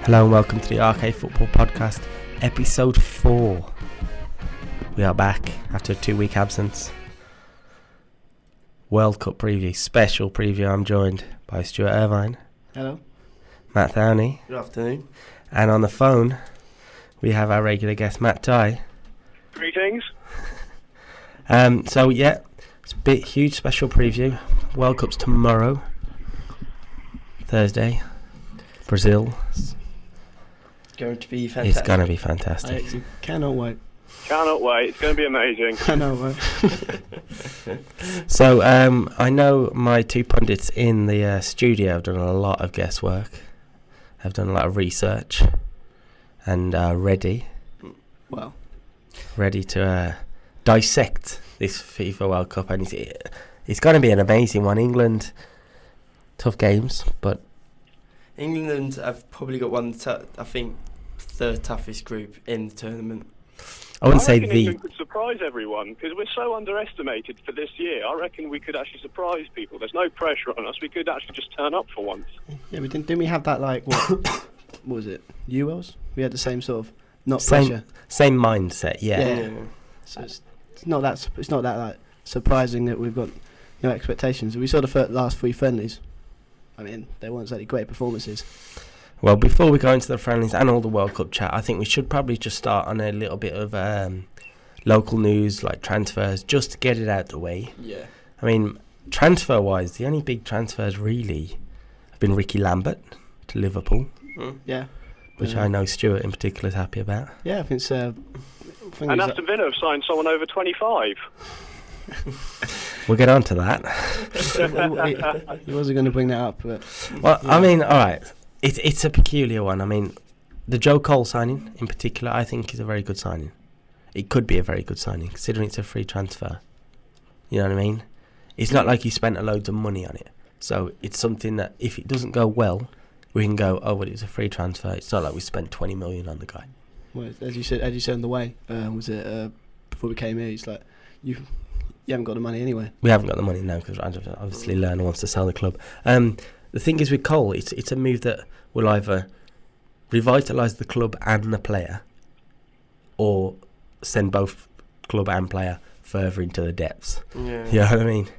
Hello and welcome to the Arcade Football Podcast, episode 4. We are back after a 2-week absence. World Cup preview, special preview. I'm joined by Stuart Irvine. Hello. Matt Thowney. Good afternoon. And on the phone, we have our regular guest, Matt Ty. Greetings. It's a bit huge special preview. World Cup's tomorrow, Thursday, Brazil. Going to be fantastic. It's going to be fantastic. I actually cannot wait. Cannot wait. It's going to be amazing. Cannot wait. So, I know my two pundits in the studio have done a lot of guesswork, have done a lot of research, and are ready to dissect this FIFA World Cup. And it's going to be an amazing one. England, tough games, but England have probably got I think, third toughest group in the tournament. I wouldn't say England could surprise everyone because we're so underestimated for this year. I reckon we could actually surprise people. There's no pressure on us. We could actually just turn up for once. Yeah, didn't we have that what was it? Euros? We had the same sort of pressure. Same mindset, yeah. So it's not that like surprising that we've got no expectations. We saw the last 3 friendlies. I mean, they weren't exactly great performances. Well, before we go into the friendlies and all the World Cup chat, I think we should probably just start on a little bit of local news, like transfers, just to get it out the way. Yeah. I mean, transfer-wise, the only big transfers really have been Ricky Lambert to Liverpool. Yeah. Which I know Stuart in particular is happy about. Yeah, I think it's... And Aston Villa have signed someone over 25. We'll get on to that. He wasn't going to bring that up, but... Well, yeah. I mean, all right. It's a peculiar one. I mean, the Joe Cole signing in particular, I think is a very good signing. It could be a very good signing, considering it's a free transfer. You know what I mean? It's not like you spent a load of money on it. So it's something that if it doesn't go well, we can go, oh, well, it's a free transfer. It's not like we spent 20 million on the guy. Well, as you said on the way, was it before we came here? It's like you haven't got the money anyway. We haven't got the money now because obviously Lerner wants to sell the club. The thing is with Cole, it's a move that will either revitalise the club and the player, or send both club and player further into the depths. Yeah. You know what I mean?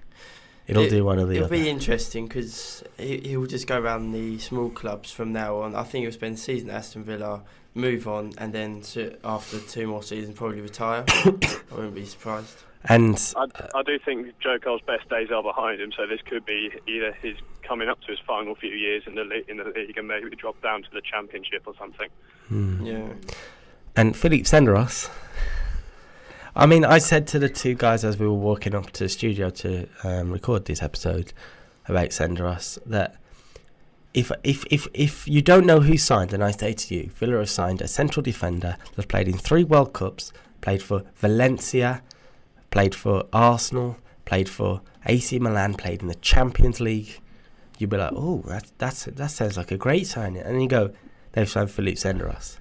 It'll do one or the other. It'll be interesting because he'll just go around the small clubs from now on. I think he'll spend the season at Aston Villa, move on, and then after 2 more seasons probably retire. I wouldn't be surprised. And I do think Joe Cole's best days are behind him, so this could be either his coming up to his final few years in the league and maybe drop down to the Championship or something. Yeah. And Philippe Senderos. I mean, I said to the two guys as we were walking up to the studio to record this episode about Senderos that if you don't know who signed, then I say to you, Villa have signed a central defender that's played in 3 World Cups, played for Valencia, played for Arsenal, played for AC Milan, played in the Champions League. You'd be like, oh, that sounds like a great signing. And then you go, they've signed Philippe Senderos.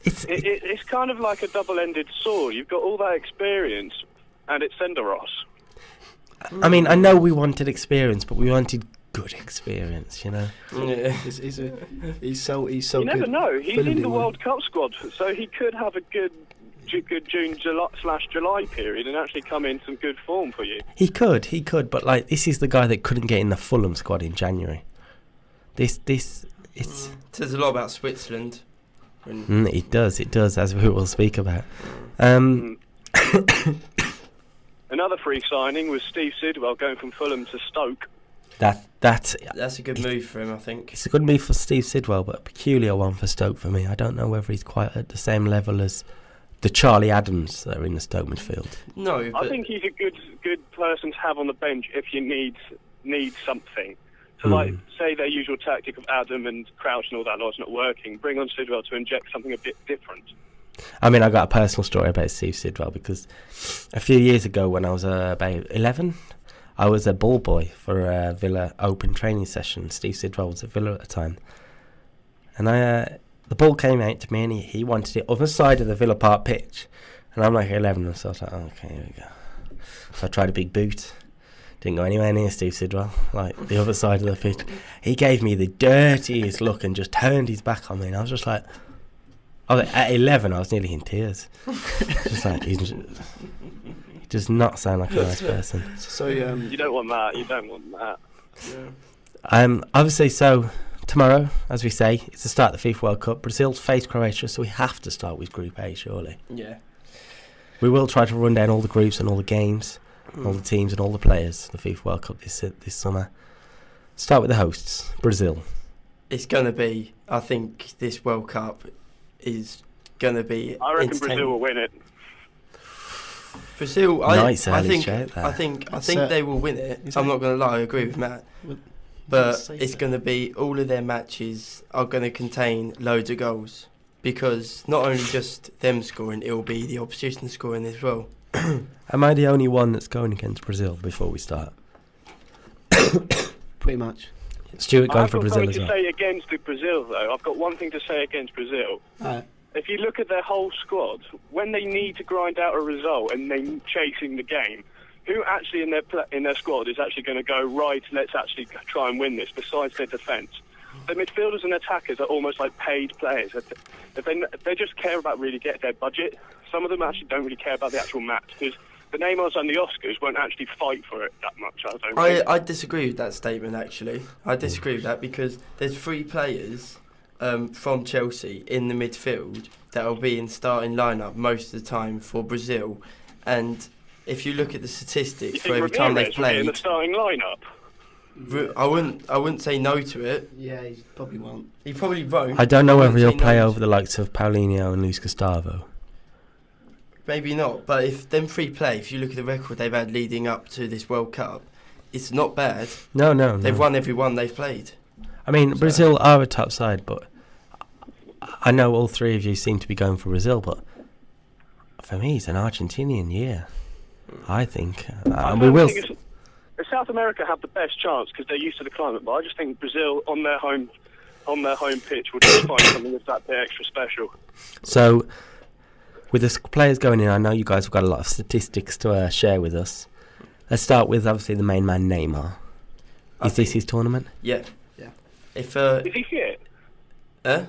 It's kind of like a double-ended sword. You've got all that experience, and it's Senderos. I mean, I know we wanted experience, but we wanted good experience, you know. Yeah. He's so you good. You never know. He's in the World Cup squad, so he could have a good June/July period and actually come in some good form for you. He could, but like this is the guy that couldn't get in the Fulham squad in January. It says a lot about Switzerland. It does, as we will speak about. Another free signing was Steve Sidwell going from Fulham to Stoke. That's a good move for him, I think. It's a good move for Steve Sidwell, but a peculiar one for Stoke for me. I don't know whether he's quite at the same level as the Charlie Adams that are in the Stoke midfield. No, I think he's a good person to have on the bench if you need something. So, like, say their usual tactic of Adam and Crouch and all that lot's not working, bring on Sidwell to inject something a bit different. I mean, I got a personal story about Steve Sidwell because a few years ago when I was about 11, I was a ball boy for a Villa open training session. Steve Sidwell was at Villa at the time. And the ball came out to me and he wanted it other side of the Villa Park pitch. And I'm like 11, so I was like, oh, okay, here we go. So I tried a big boot. Didn't go anywhere near Steve Sidwell, like the other side of the pitch. He gave me the dirtiest look and just turned his back on me, and I was just like, at 11, I was nearly in tears. Just like, he does not sound like a nice person. So You don't want that. You don't want that. Obviously, so tomorrow, as we say, it's the start of the FIFA World Cup. Brazil face Croatia, so we have to start with Group A, surely. Yeah. We will try to run down all the groups and all the games, all the teams and all the players. The FIFA World Cup this summer. Start with the hosts, Brazil. It's going to be, I think this World Cup is going to be I reckon Brazil will win it. Brazil, Nice I early think shout there. I think they will win it. I'm not going to lie, I agree with Matt. But it's going to be, all of their matches are going to contain loads of goals. Because not only just them scoring, it will be the opposition scoring as well. Am I the only one that's going against Brazil before we start? pretty much. Stuart going I've for got Brazil something as to well. say against Brazil, though. I've got one thing to say against Brazil. If you look at their whole squad, when they need to grind out a result and they're chasing the game, who actually in their squad is actually going to go, right, let's actually try and win this, besides their defence? The midfielders and attackers are almost like paid players. If they just care about really getting their budget. Some of them actually don't really care about the actual match, because the Neymars and the Oscars won't actually fight for it that much, I don't think. I disagree with that statement, actually. I disagree with that because there's 3 players from Chelsea in the midfield that will be in starting lineup most of the time for Brazil. And if you look at the statistics for every time they've Ramirez will be in the played, starting lineup? I wouldn't say no to it. Yeah, he probably won't. He probably won't. I don't know whether he'll wouldn't say play no over the likes of Paulinho and Luis Gustavo. Maybe not, but if them 3 play, if you look at the record they've had leading up to this World Cup, it's not bad. No. They've won every one they've played. I mean, Brazil are a top side, but I know all 3 of you seem to be going for Brazil, but for me, it's an Argentinian year, I think. And we will. South America have the best chance because they're used to the climate, but I just think Brazil on their home pitch will just find something that's that bit extra special. So, with the players going in, I know you guys have got a lot of statistics to share with us. Let's start with obviously the main man, Neymar. Is this his tournament? Yeah. If Is he fit? Huh?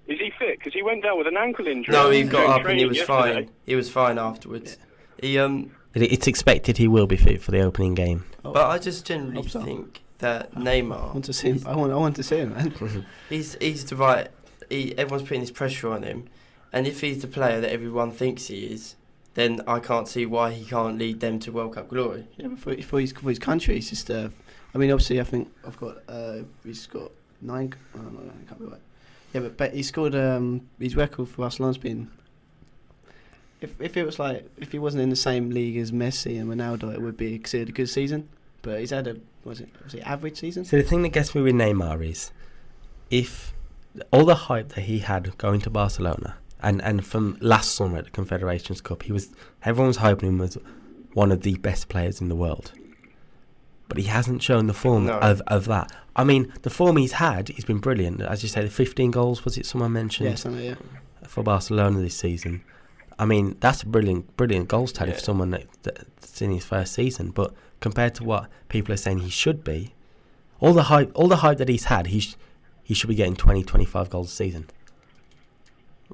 Is he fit? Because he went down with an ankle injury. No, he got during up and he training was yesterday. fine. He was fine afterwards. He It's expected he will be fit for the opening game. But I just generally Hope so. think that I Neymar, want to see him. I want to see him, man. he's the right. Everyone's putting this pressure on him, and if he's the player that everyone thinks he is, then I can't see why he can't lead them to World Cup glory. Yeah, but for his country, he's just. I mean, obviously, I think he's got 9. Oh, no, I can't be right. Yeah, but he scored. His record for Barcelona's been. If it was like if he wasn't in the same league as Messi and Ronaldo, it would be considered a good season. But he's had was it average season? So the thing that gets me with Neymar is, if all the hype that he had going to Barcelona, and from last summer at the Confederations Cup, everyone was hoping him was one of the best players in the world. But he hasn't shown the form of that. I mean, the form he's had, he's been brilliant. As you say, the 15 goals, was it someone mentioned? Yeah, something, yeah. For Barcelona this season. I mean, that's a brilliant goals tally for someone that's in his first season. But compared to what people are saying he should be, all the hype that he's had, he should be getting 20, 25 goals a season.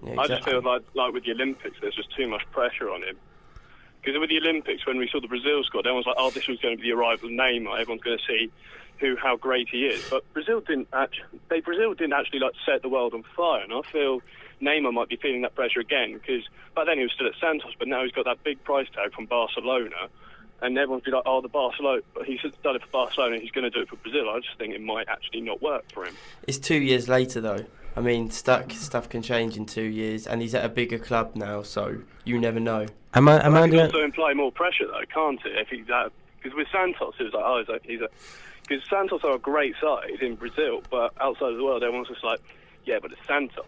Yeah, I just feel like with the Olympics, there's just too much pressure on him. Because with the Olympics, when we saw the Brazil squad, everyone's like, "Oh, this was going to be the arrival of Neymar. Everyone's going to see how great he is." But Brazil didn't actually like set the world on fire, and I feel Neymar might be feeling that pressure again. Because back then he was still at Santos, but now he's got that big price tag from Barcelona, and everyone's be like, "Oh, the Barcelona," but he's done it for Barcelona. He's going to do it for Brazil. I just think it might actually not work for him. It's 2 years later, though. I mean, stuff can change in 2 years, and he's at a bigger club now, so you never know. Am I It can doing? also imply more pressure, though, can't it? If he's because with Santos, it was like, "Oh, because Santos are a great side in Brazil, but outside of the world, everyone's just like, yeah, but it's Santos."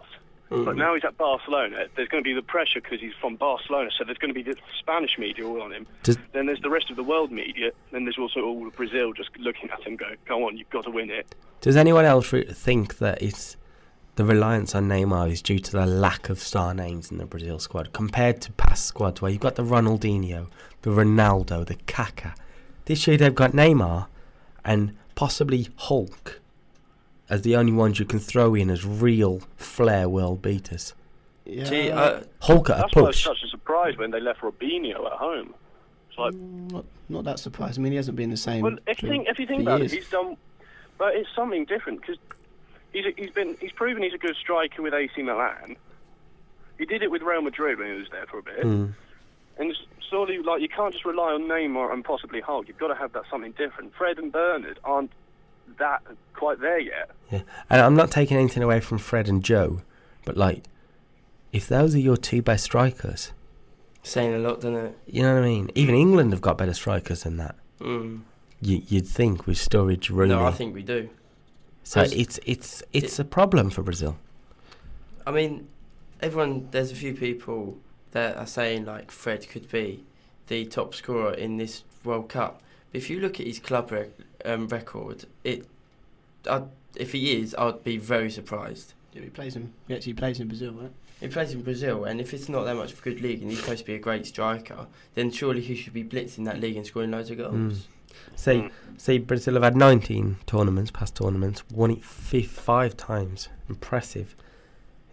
But now he's at Barcelona, there's going to be the pressure because he's from Barcelona, so there's going to be the Spanish media all on him. Then there's the rest of the world media, then there's also all of Brazil just looking at him going, "Go on, you've got to win it." Does anyone else think that it's the reliance on Neymar is due to the lack of star names in the Brazil squad compared to past squads where you've got the Ronaldinho, the Ronaldo, the Kaká? This year they've got Neymar and possibly Hulk as the only ones you can throw in as real flair world beaters. Yeah. Gee, Hulk at a That's why it's push. such a surprise when they left Robinho at home. It's like, not that surprised. I mean, he hasn't been the same. well, if you think about it, he's done, but it's something different because he's proven he's a good striker with AC Milan. He did it with Real Madrid when he was there for a bit, and surely, like, you can't just rely on Neymar and possibly Hulk. You've got to have that something different. Fred and Bernard aren't that quite there yet. Yeah, and I'm not taking anything away from Fred and Joe, but like, if those are your two best strikers, saying a lot, doesn't it? you know what I mean? Even England have got better strikers than that. Mm. You'd think with Sturridge, Rooney. No, I think we do. So it's a problem for Brazil. I mean, there's a few people that are saying like Fred could be the top scorer in this World Cup. But if you look at his club record, if he is, I'd be very surprised. Yeah, he actually plays in Brazil, right? He plays in Brazil, and if it's not that much of a good league and he's supposed to be a great striker, then surely he should be blitzing that league and scoring loads of goals. See, Brazil have had 19 past tournaments, won it 5 times. Impressive.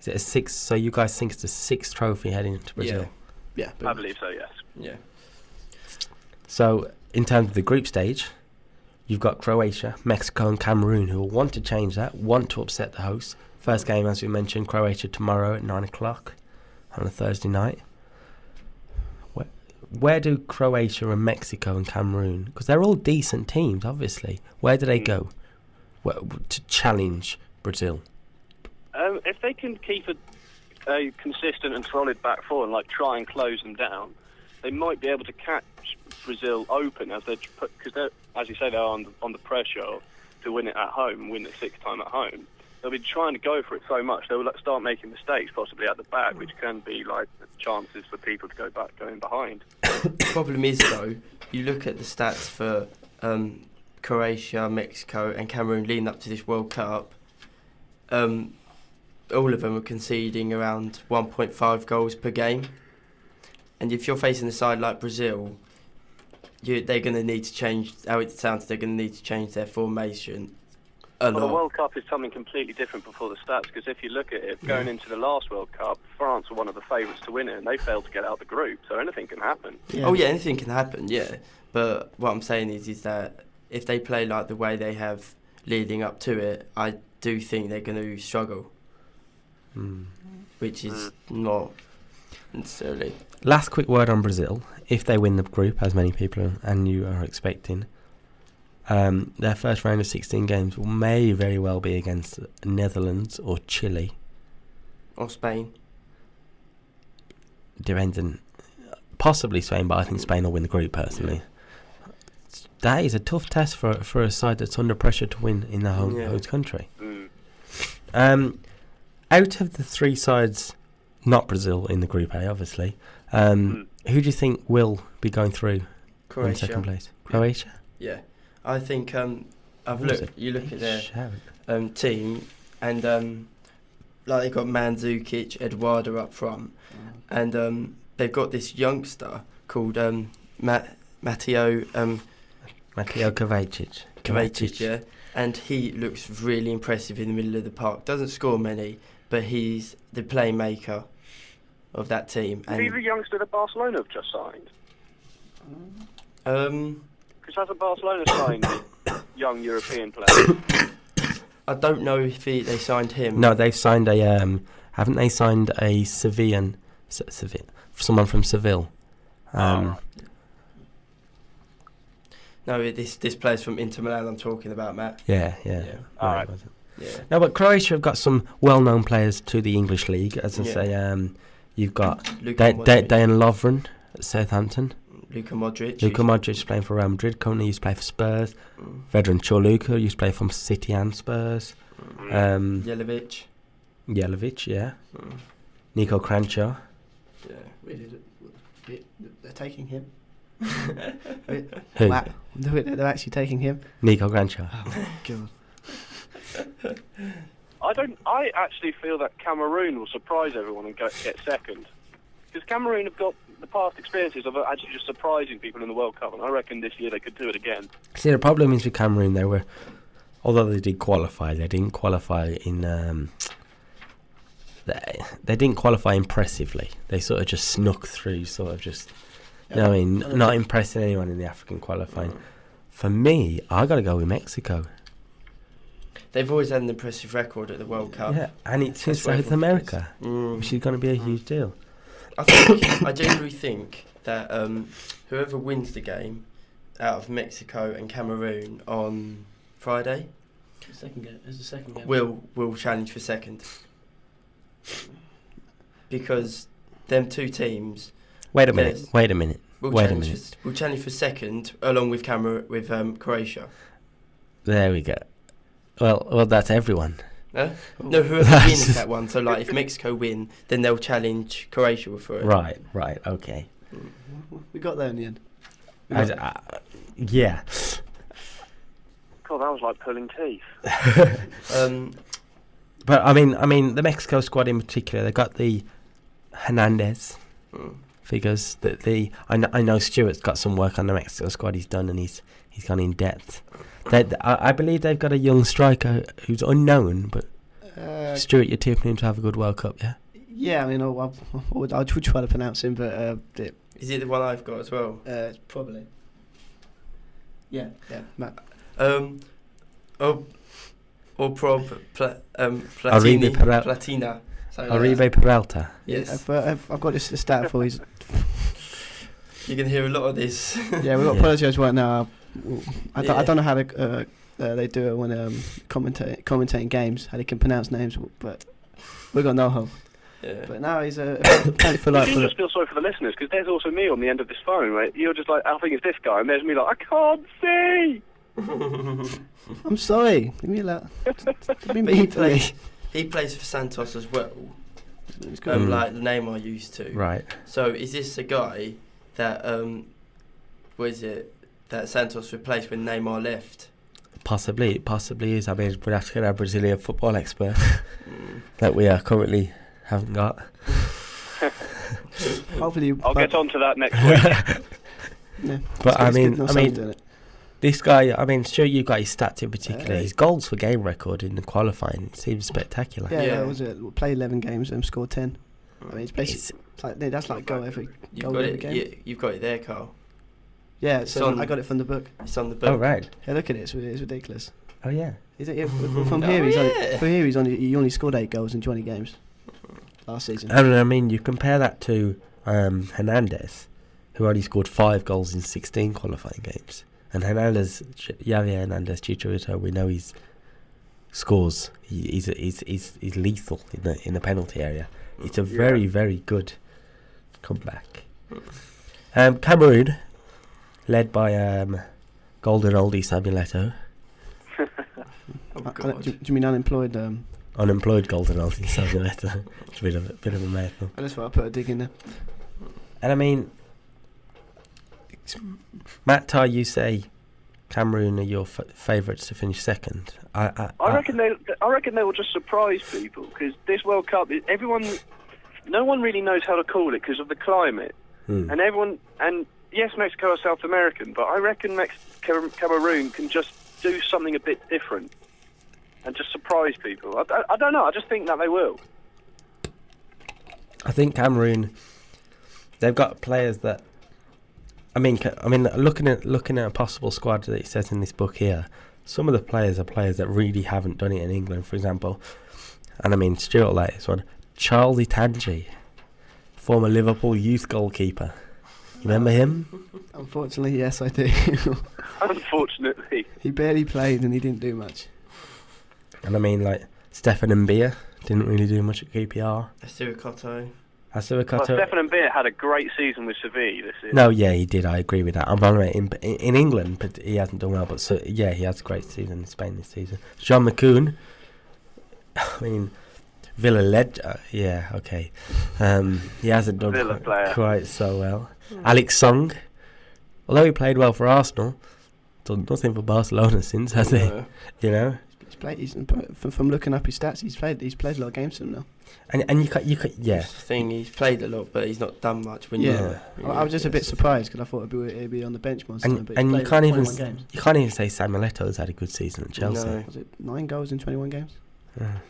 Is it a 6? So you guys think it's a 6th trophy heading into Brazil? Yeah. I believe so, yes. Yeah. So in terms of the group stage, you've got Croatia, Mexico and Cameroon who will want to change that, want to upset the hosts. First game, as we mentioned, Croatia tomorrow at 9 o'clock on a Thursday night. Where do Croatia and Mexico and Cameroon, because they're all decent teams, obviously, where do they go to challenge Brazil? If they can keep a consistent and solid back four and like try and close them down, they might be able to catch Brazil open because they're, as you say, they're on the pressure to win it at home, win it 6th time at home. They'll be trying to go for it so much they'll start making mistakes possibly at the back, which can be like chances for people to going behind. The problem is though, you look at the stats for Croatia, Mexico, and Cameroon leading up to this World Cup. All of them are conceding around 1.5 goals per game, and if you're facing a side like Brazil, they're going to need to change. How it sounds, they're going to need to change their formation. Well, the World Cup is something completely different before the stats, because if you look at it, going into the last World Cup, France were one of the favourites to win it, and they failed to get out the group, so anything can happen. Yeah. Oh yeah, anything can happen, yeah. But what I'm saying is that if they play like the way they have leading up to it, I do think they're going to struggle, which is not necessarily. Last quick word on Brazil. If they win the group, as many people and you are expecting, their first round of 16 games may very well be against Netherlands or Chile. Or Spain. Depends on possibly Spain, but I think Spain will win the group personally. That is a tough test for a side that's under pressure to win in the host country. Out of the 3 sides, not Brazil in the Group A, obviously, who do you think will be going through in second place? Croatia? Yeah. I think you look at their team, and like they've got Mandzukic, Eduardo up front, and they've got this youngster called Mateo Kovacic, yeah, and he looks really impressive in the middle of the park. Doesn't score many, but he's the playmaker of that team. Is he the youngster that Barcelona have just signed? Because hasn't Barcelona signed young European players? I don't know if they signed him. No, they've signed haven't they signed a Sevilla, someone from Seville? No, this player's from Inter Milan I'm talking about, Matt. Yeah. All right. Yeah. No, but Croatia have got some well-known players to the English league. As I say, you've got Dejan Lovren at Southampton. Luka Modric is playing for Real Madrid. Currently used to play for Spurs. Vedran Chorluka used to play for City and Spurs. Jelavic, yeah. Nico Kranjčar. Yeah. They're taking him. Who? Wow. They're actually taking him. Nico Kranjčar. Oh, God. I actually feel that Cameroon will surprise everyone and get second. Because Cameroon have got the past experiences of actually just surprising people in the World Cup, and I reckon this year they could do it again. See, the problem is with Cameroon, although they did qualify, they didn't qualify in. They didn't qualify impressively. They sort of just snuck through, sort of just. Not impressing anyone in the African qualifying. For me, I got to go with Mexico. They've always had an impressive record at the World Cup. Yeah, and it's in South America, which is going to be a huge deal. I genuinely think that whoever wins the game out of Mexico and Cameroon on Friday will challenge for second. Because them two teams... Wait a minute. We'll challenge for second along with Croatia. There we go. Well, that's everyone. No, whoever wins that one. So, like, if Mexico win, then they'll challenge Croatia for it. Right, okay. We got there in the end. Yeah. God, that was like pulling teeth. But I mean, the Mexico squad in particular, they got the Hernandez figures. I know Stuart's got some work on the Mexico squad. He's done, and he's gone in depth. I believe they've got a young striker who's unknown, but Stuart, you're tipping him to have a good World Cup, yeah? Yeah, I mean, I'll try to pronounce him, but... Is it the one I've got as well? Probably. Yeah, Matt. Platina. Oribe Peralta. Yes. I've got this stat for you. You can hear a lot of this. Yeah, we've got apologise right now. I don't know how they do it when commentating games, how they can pronounce names, but we got no hope. Yeah. But now he's I just feel sorry for the listeners, because there's also me on the end of this phone, right? You're just like, I think it's this guy, and there's me like, I can't see. I'm sorry. Leave me alone. He plays for Santos as well. Like the name I used to. Right. So is this a guy that that Santos replaced when Neymar left? Possibly is. I mean, we'd have to get our Brazilian football expert that we currently haven't got. Hopefully, I'll get on to that next week. Yeah. But I mean, this guy. I mean, sure, you got his stats in particular. His goals per game record in the qualifying seems spectacular. Yeah. That was it. We'll play 11 games and scored 10. I mean, it's basically that's like goal every game. Yeah, you've got it there, Carl. Yeah, I got it from the book. It's on the book. Oh right. Yeah, look at it. It's ridiculous. Oh yeah. He only scored 8 goals in 20 games last season. I mean, you compare that to Hernandez, who only scored 5 goals in 16 qualifying games. And Javier Hernandez Chicharito, we know he scores. He's lethal in the penalty area. It's a very, very good comeback. Cameroon, led by golden oldie Samuel Eto'o. Do you mean unemployed? Unemployed golden oldie Samuel Eto'o. It's a bit of a mouthful. That's why I put a dig in there. And I mean, Matt Ty, you say Cameroon are your favourites to finish second. I reckon they will just surprise people, because this World Cup, no one really knows how to call it because of the climate, and yes, Mexico are South American, but I reckon Cameroon can just do something a bit different and just surprise people. I don't know. I just think that they will. I think Cameroon, they've got players that. I mean, looking at a possible squad that it says in this book here, some of the players are players that really haven't done it in England, for example. And I mean, Stuart like this one, Charles Itangi, former Liverpool youth goalkeeper. You remember him? Unfortunately, yes, I do. Unfortunately, he barely played and he didn't do much. And I mean, like Stefan Mbia didn't really do much at QPR. Asirikoto. Stefan Mbia had a great season with Sevilla this year. No, yeah, he did. I agree with that. I'm on in England, but he hasn't done well. But he has a great season in Spain this season. Jean McCoon. I mean, Villa led. Yeah, okay. He hasn't done quite so well. Alex Song, although he played well for Arsenal, done nothing for Barcelona since, has he? You know. From looking up his stats, he's played a lot of games for them now. And you could That's the thing, he's played a lot, but he's not done much. I was just a bit surprised because I thought it'd be on the bench most of the time. But and you can't even games. you can't even say Samuel Eto'o's had a good season at Chelsea. No. Was it 9 goals in 21 games?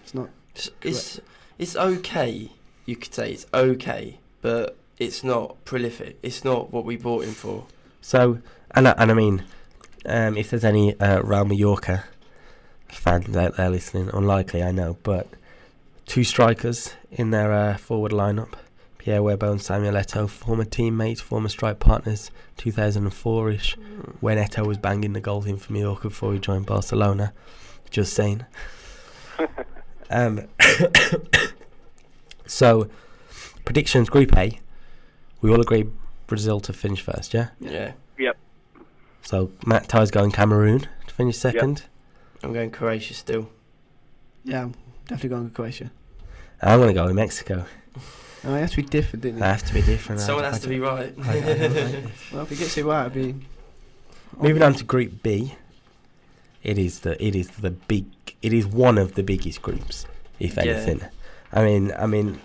It's not. It's okay. You could say it's okay, but it's not prolific. It's not what we bought him for. So, and I mean, if there's any Real Mallorca fans out there listening, unlikely, I know, but 2 strikers in their forward lineup, Pierre Webber and Samuel Eto'o, former teammates, former strike partners, 2004-ish, when Eto'o was banging the goals in for Mallorca before he joined Barcelona. Just saying. So, predictions, Group A. We all agree Brazil to finish first, yeah? Yeah. Yep. So, Matt Ty's going Cameroon to finish second. Yep. I'm going Croatia still. Yeah, I'm definitely going with Croatia. I'm going to go with Mexico. Oh, it has to be different, didn't it? I have to be different. Someone has to be right. Well, if he gets it right, it'd be. Moving on to Group B. It is one of the biggest groups, if anything. I mean,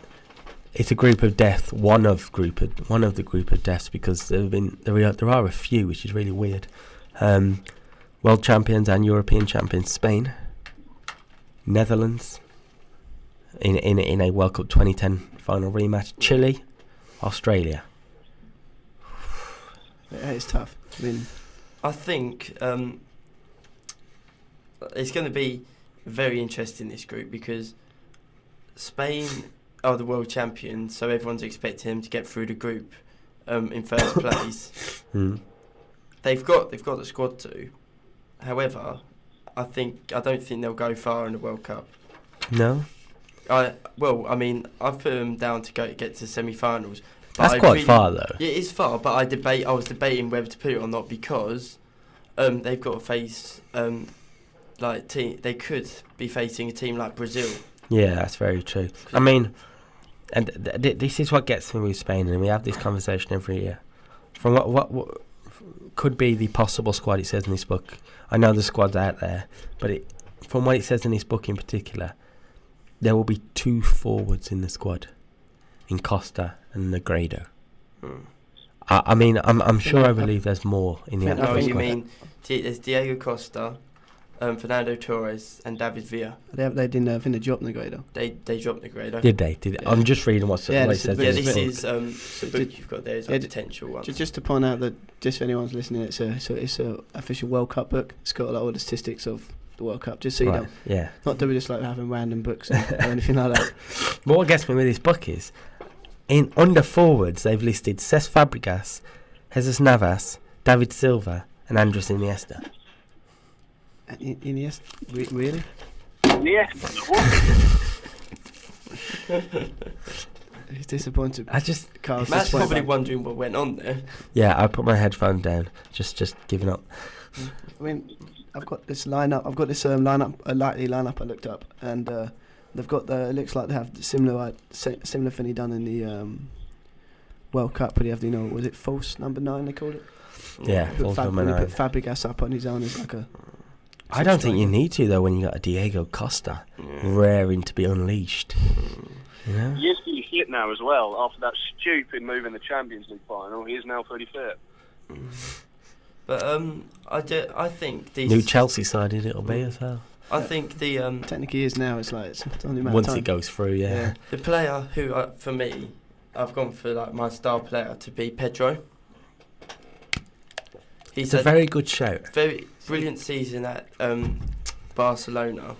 it's a group of death. One of the group of deaths, because there are a few, which is really weird. World champions and European champions: Spain, Netherlands, in a World Cup 2010 final rematch, Chile, Australia. Yeah, it's tough. I think it's going to be very interesting, this group, because Spain are the world champions, so everyone's expecting them to get through the group in first place. They've got the squad to. However, I don't think they'll go far in the World Cup. No. I've put them down to get to semi-finals. That's quite far, though. Yeah, it is far, but I was debating whether to put it or not, because they've got to face they could be facing a team like Brazil. Yeah, that's very true. I mean, and this is what gets me with Spain, and we have this conversation every year. From what could be the possible squad it says in this book, I know the squad's out there, but from what it says in this book in particular, there will be 2 forwards in the squad, in Costa and Negredo. I'm sure I believe there's more in the No, squad. you mean there's Diego Costa, Fernando Torres and David Villa. They didn't think they dropped Negredo. They dropped Negredo. Did they? Yeah. I'm just reading what it says. This is the book you've got there is a potential one. Just to point out that, just for anyone's listening, it's a official World Cup book. It's got all the statistics of the World Cup, just so you know. Yeah. Not that we just like having random books or anything like that. But what gets me with this book is, under forwards, they've listed Cesc Fabregas, Jesus Navas, David Silva, and Andres Iniesta. Iniesta? Really? Iniesta? He's disappointed. Matt's probably wondering what went on there. Yeah, I put my headphone down, just giving up. I mean, I've got this lineup. I've got this lineup, a likely lineup I looked up, and they've got it looks like they have similar thing he done in the World Cup. But they have was it false number 9 they called it? Yeah, false number 9. He put Fabregas up on his own as like a. I don't think you need to, though, when you got a Diego Costa raring to be unleashed. You know? He is fully fit now as well. After that stupid move in the Champions League final, he is now fully fit. But I think these new Chelsea side it'll be as well. I think the technically is now. It's only a matter once of time. it goes through, yeah. The player who for me, I've gone for my star player to be Pedro. It's a very good shout. Very brilliant season at Barcelona,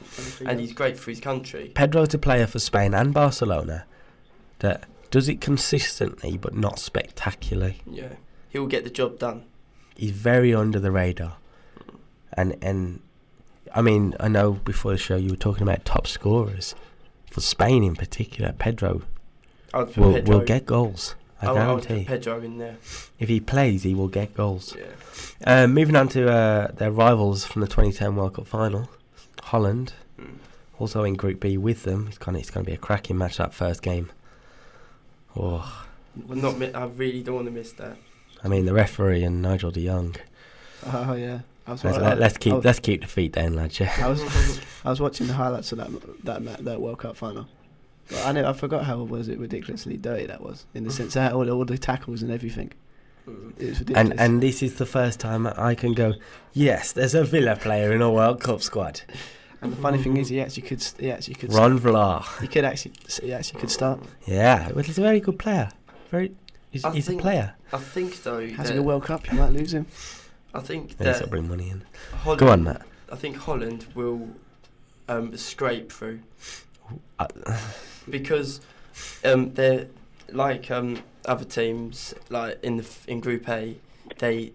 and he's great for his country. Pedro's a player for Spain and Barcelona that does it consistently but not spectacularly. Yeah, he'll get the job done. He's very under the radar, and I mean, I know before the show you were talking about top scorers for Spain in particular. Pedro will get goals. I guarantee. I would put Pedro in there. If he plays, he will get goals. Yeah. Moving on to their rivals from the 2010 World Cup final, Holland, also in Group B with them. It's going to be a cracking match, that first game. Oh, I really don't want to miss that. I mean, the referee and Nigel de Jong. Oh yeah. Let's keep the feet down, lads. Yeah. I was watching the highlights of that World Cup final. But I forgot how ridiculously dirty that was, in the sense that all the tackles and everything. It was ridiculous. And this is the first time I can go, yes, there's a Villa player in a World Cup squad. And the funny thing is, he actually could. Ron Vlaar. He actually could start. Yeah, well, he's a very good player. He's a player. I think though. Has a good World Cup. You might lose him. I think that he's got to bring money in. Holland, go on, Matt. I think Holland will scrape through because they're like other teams, like in Group A, they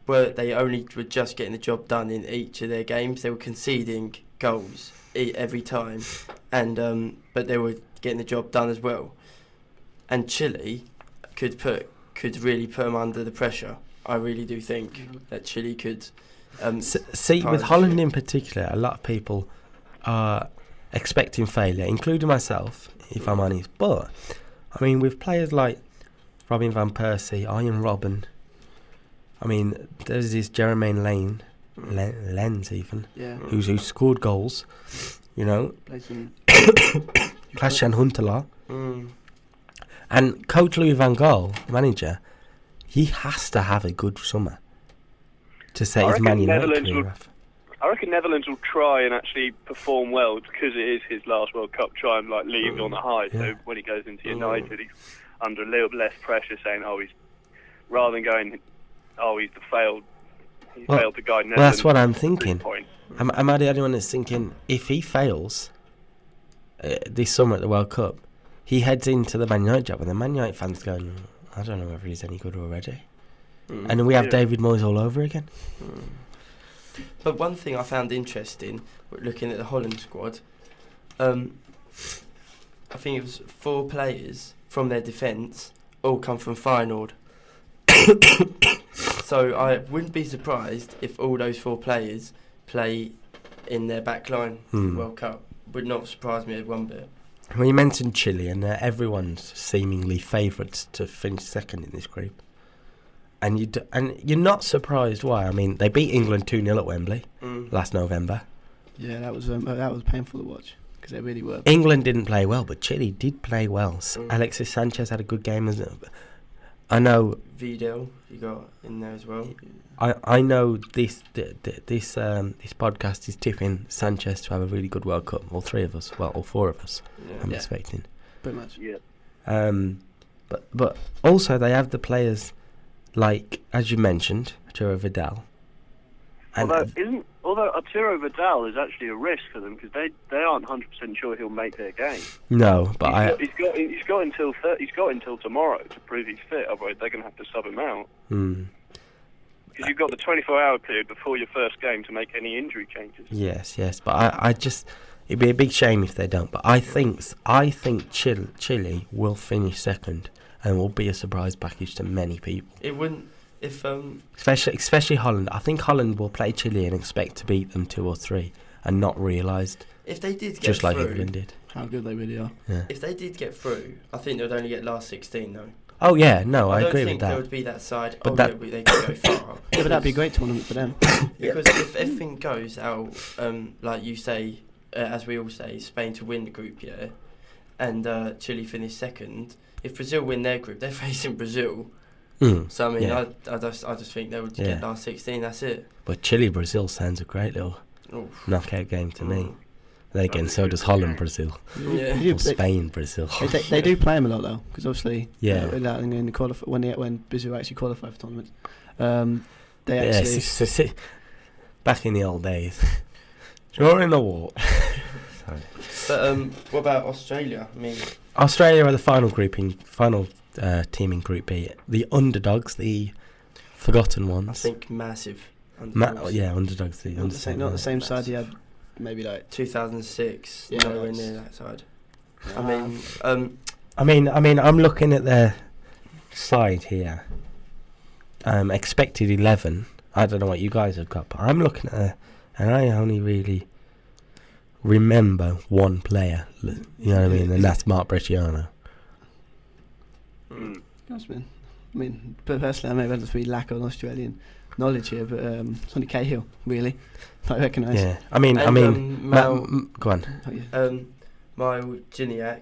only were just getting the job done in each of their games. They were conceding goals every time, and but they were getting the job done as well. And Chile could really put them under the pressure. I really do think that Chile could. See, with Holland in particular, a lot of people are expecting failure, including myself, if I'm honest. But I mean, with players like Robin van Persie, Arjen Robben. I mean, there's this Jermaine Lens even, who scored goals. You know, Klaas-Jan Huntelaar. And Coach Louis van Gaal, the manager, he has to have a good summer to set his Man United career off. I reckon Netherlands will try and actually perform well because it is his last World Cup. Try and leave on a high. Yeah. So when he goes into United, he's under a little bit less pressure, saying, rather than going, he's failed to guide Netherlands. Well, that's what I'm thinking. Am I the only one that's thinking if he fails this summer at the World Cup, he heads into the Man United job, and the Man United fans going, I don't know whether he's any good already. And then we have David Moyes all over again. But one thing I found interesting, looking at the Holland squad, I think it was 4 players from their defence all come from Feyenoord. So I wouldn't be surprised if all those 4 players play in their back line for the World Cup. Would not surprise me one bit. Well, you mentioned Chile, and everyone's seemingly favourites to finish second in this group. And you're not surprised why. I mean, they beat England 2-0 at Wembley last November. Yeah, that was painful to watch because they really were. England didn't play well, but Chile did play well. Alexis Sanchez had a good game. I know Vidal you got in there as well. I know this podcast is tipping Sanchez to have a really good World Cup. All 3 of us, well, all 4 of us. Yeah. I'm expecting. Pretty much. Yeah. But also they have the players like, as you mentioned, Arturo Vidal. Although Arturo Vidal is actually a risk for them because they aren't 100% sure he'll make their game. No, but he's got until tomorrow to prove he's fit. Otherwise, they're going to have to sub him out. Because you've got the 24-hour period before your first game to make any injury changes. Yes, but I just it'd be a big shame if they don't. But I think Chile will finish second and will be a surprise package to many people. It wouldn't. If especially Holland. I think Holland will play Chile and expect to beat them 2 or 3 and not realise. If they did get just through, like England did. How good they really are. Yeah. If they did get through, I think they would only get last 16 though. Oh yeah, no, I agree with that. I don't think there would be that side. But they could go far. Yeah, but that'd be a great tournament for them. Because if everything goes out, like you say, as we all say, Spain to win the group, and Chile finish second. If Brazil win their group, they're facing Brazil. So I mean, I just think they would get last 16. That's it. But Chile-Brazil sounds a great little knockout game to me. Then again, so does Holland-Brazil. Yeah. Or Spain-Brazil. They do play them a lot though, because obviously, in the when Brazil actually qualify for tournaments, they actually back in the old days during the war. Sorry. But what about Australia? I mean, Australia are the final team in Group B. The underdogs, the forgotten ones. I think massive. Underdogs. Underdogs. Not the same side you had, maybe like 2006. Nowhere near that side. I mean, I'm looking at their side here. Expected 11. I don't know what you guys have got, but I'm looking at and I only really remember one player. You know what I mean, and that's Mark Bresciano. I mean, personally, I may have to be lack of an Australian knowledge here, but it's only Cahill, really. I recognise. Yeah, I mean, go on. Oh, yeah. Mile Gignac,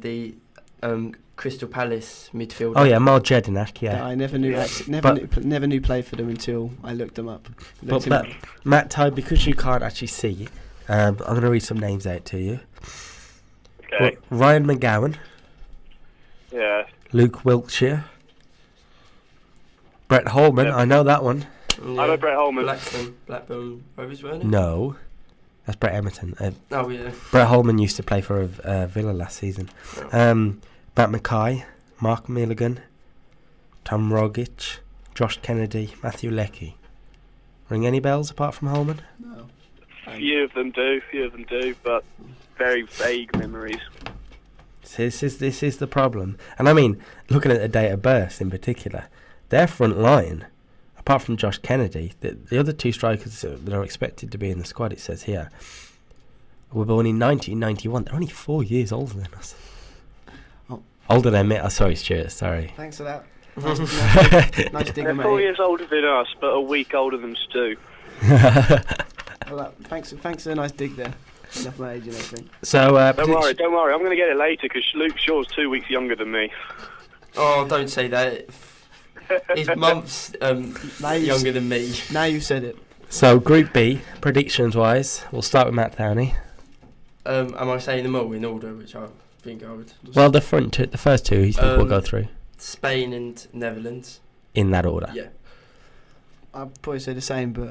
the Crystal Palace midfielder. Oh yeah, Mal Jedinak, yeah. I never knew played for them until I looked them up. But Matt Ty, because you can't actually see, I'm going to read some names out to you. Okay. Ryan McGowan, Yeah. Luke Wiltshire, Brett Holman. Yep. I know that one. Yeah. I know Brett Holman. Blackburn Rovers, weren't it? No, that's Brett Emerton. Oh yeah. Brett Holman used to play for Villa last season. Oh. Matt Mackay, Mark Milligan, Tom Rogic, Josh Kennedy, Matthew Leckie. Ring any bells apart from Holman? No. Few of them do, but very vague memories. This is the problem. And I mean, looking at the date of birth in particular, their front line, apart from Josh Kennedy, the other two strikers that are expected to be in the squad, it says here, were born in 1991. They're only 4 years older than us. Oh. Older than me. Oh, sorry, Stuart. Sorry. Thanks for that. Nice digger, They're mate. 4 years older than us, but a week older than Stu. Well, thanks for a nice dig there. Enough my age and everything. So, Don't worry. I'm going to get it later because Luke Shaw's 2 weeks younger than me. Oh, don't say that. He's months younger than me. Now you've said it. So, Group B, predictions-wise, we'll start with Matt Downey. Am I saying them all in order, which I think I would? Well, the first two, he think we'll go through Spain and Netherlands. in that order. Yeah. I'd probably say the same, but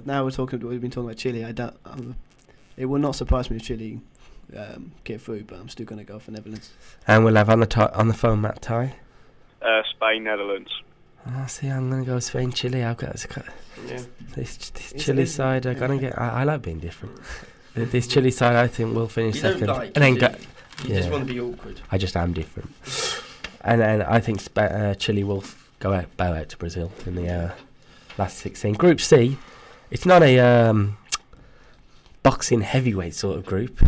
now we've been talking about Chile. It will not surprise me if Chile get through, but I'm still going to go for Netherlands. And we'll have on the phone Matt Ty. Spain, Netherlands. Oh, see, I'm going to go Spain, Chile. I've got this Chile It's side. I'm going to get. I like being different. This Chile side, I think, will finish You second. don't like and then it, you just want to be awkward. I just am different. And then I think Chile will bow out to Brazil in the last 16. Group C, it's not a boxing heavyweight sort of group,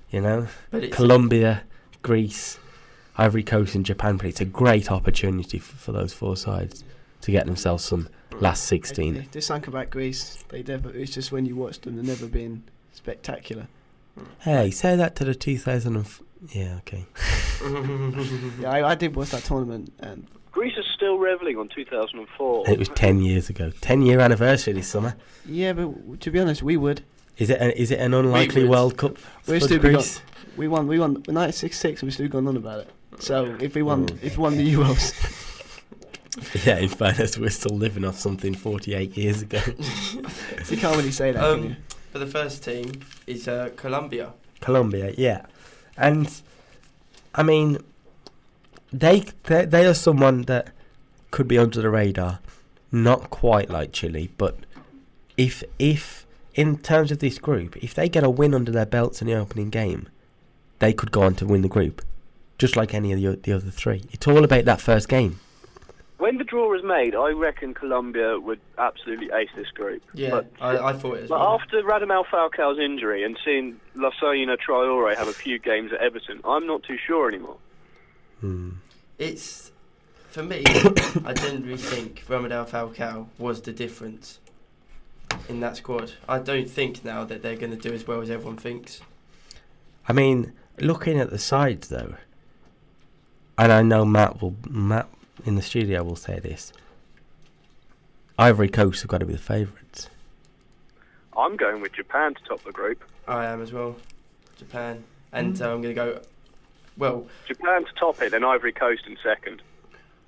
you know. But it's Colombia, Greece, Ivory Coast and Japan, but it's a great opportunity for those four sides to get themselves some last 16. They sunk about Greece. It's just when you watch them, they've never been spectacular. Hey, say that to the 2000 yeah, okay. Yeah, I did watch that tournament, and Greece is still revelling on 2004. It was 10 years ago. 10-year anniversary this summer. yeah, but to be honest, we would. Is it an unlikely would. World Cup We're for still Greece? We won 96-6, and we've still gone on about it. So if we won the Euros, Yeah, in fairness, we're still living off something 48 years ago. you can't really say that, can you? But the first team is Colombia. Colombia, yeah. And, I mean, they are someone that could be under the radar. Not quite like Chile, but if in terms of this group, if they get a win under their belts in the opening game, they could go on to win the group, just like any of the other three. It's all about that first game. When the draw was made, I reckon Colombia would absolutely ace this group. Yeah, but I thought it as But well. after Radamel Falcao's injury and seeing Lassina Traore have a few games at Everton, I'm not too sure anymore. It's, for me, I generally think Radamel Falcao was the difference in that squad. I don't think now that they're going to do as well as everyone thinks. I mean, looking at the sides, though, and I know Matt in the studio will say this, Ivory Coast have got to be the favourites. I'm going with Japan to top the group. I am as well. Japan. And I'm going to go, well, Japan to top it, then Ivory Coast in second.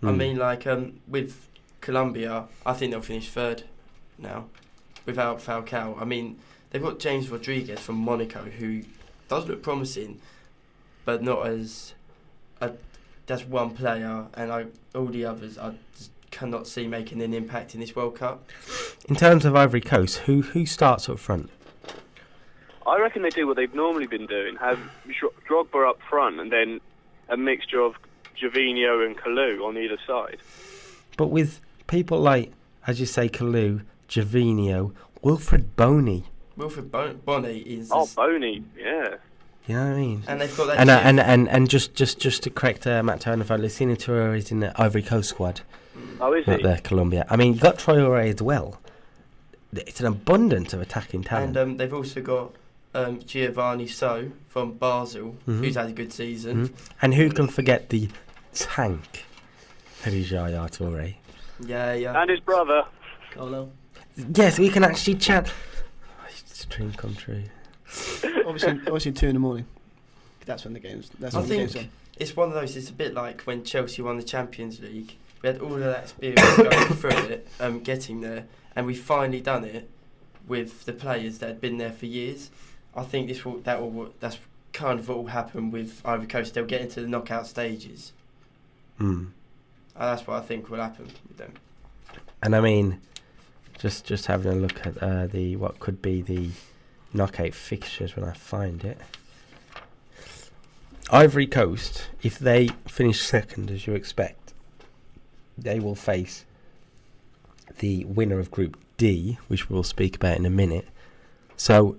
I mean, like, with Colombia, I think they'll finish third now, without Falcao. I mean, they've got James Rodriguez from Monaco, who does look promising, but not as that's one player, and all the others I just cannot see making an impact in this World Cup. In terms of Ivory Coast, who starts up front? I reckon they do what they've normally been doing, have Drogba up front and then a mixture of Gervinho and Kalou on either side. But with people like, as you say, Kalou, Gervinho, Wilfred Boney. Wilfred Bonny is... Oh, Boney, yeah. You know what I mean? And they've got that... And just to correct Matt Turner, Lassina Traore is in the Ivory Coast squad. Oh, is Not he? there, Colombia. I mean, you got Traore as well. It's an abundance of attacking talent. And they've also got Giovanni So from Basel, who's had a good season. And who can forget the tank, Yaya Toure? Yeah. And his brother. Hello. Yes, we can actually chat. It's a dream come true. Obviously 2 in the morning. That's when the games. That's when the games on. It's one of those. It's a bit like when Chelsea won the Champions League. We had all of that experience going through it, getting there, and we finally done it with the players that had been there for years. I think that's kind of what will happen with Ivory Coast. They'll get into the knockout stages. That's what I think will happen with them. And I mean, just having a look at the what could be the knockout fixtures when I find it. Ivory Coast, if they finish second as you expect, they will face the winner of Group D, which we'll speak about in a minute. So,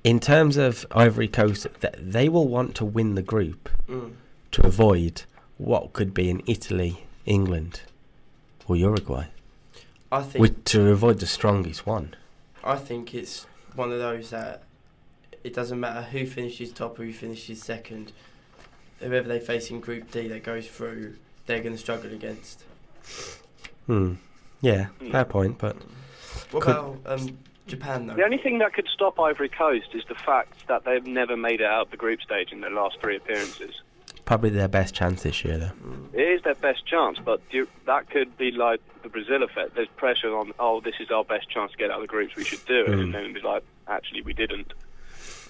in terms of Ivory Coast, they will want to win the group to avoid what could be in Italy, England, or Uruguay. I think to avoid the strongest one. I think it's one of those that it doesn't matter who finishes top or who finishes second. Whoever they face in Group D that goes through, they're going to struggle against. Yeah, fair point, but... What about Japan, though? The only thing that could stop Ivory Coast is the fact that they've never made it out of the group stage in their last 3 appearances. Probably their best chance this year, though. It is their best chance, but that could be like the Brazil effect. There's pressure on, this is our best chance to get out of the groups, we should do it, and then it'd be like, actually, we didn't.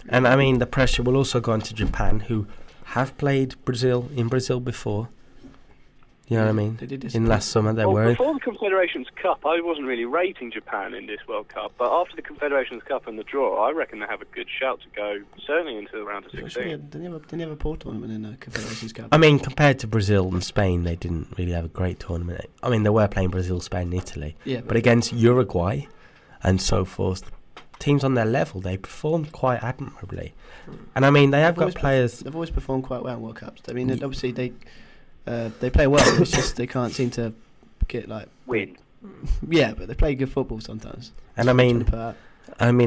And, I mean, the pressure will also go on to Japan, who have played in Brazil before. You know what I mean? They did this in last summer, they were... Before the Confederations Cup, I wasn't really rating Japan in this World Cup, but after the Confederations Cup and the draw, I reckon they have a good shout to go, certainly into the round of 16. They never have a poor tournament in the Confederations Cup. I mean, compared to Brazil and Spain, they didn't really have a great tournament. I mean, they were playing Brazil, Spain and Italy. Yeah, but against Uruguay and so forth, teams on their level, they performed quite admirably. And I mean, they have got players... They've always performed quite well in World Cups. I mean, obviously they play well, it's just they can't seem to get win. Yeah, but they play good football sometimes. And I mean,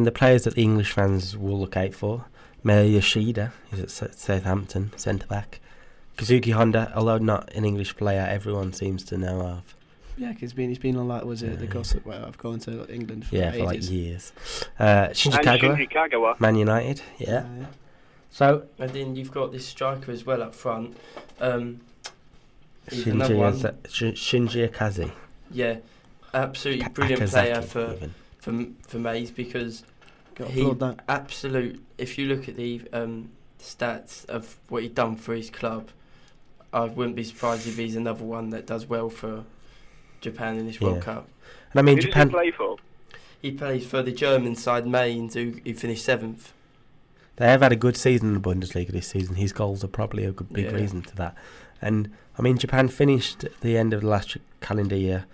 the players that the English fans will look out for, Maya Yoshida is at Southampton, centre back. Kazuki Honda, although not an English player, everyone seems to know of. Yeah, because he's been on the gossip where I've gone to England for ages. For like years. Shinji Kagawa, Man United, yeah. So, and then you've got this striker as well up front. Shinji Akazi. Yeah, absolutely brilliant player for Maze, because if you look at the stats of what he'd done for his club, I wouldn't be surprised if he's another one that does well for Japan in this World Cup. And I mean, Who Japan. Does he play for? He plays for the German side, Mainz, who finished 7th. They have had a good season in the Bundesliga this season. His goals are probably a big reason to that. And I mean, Japan finished at the end of the last calendar year.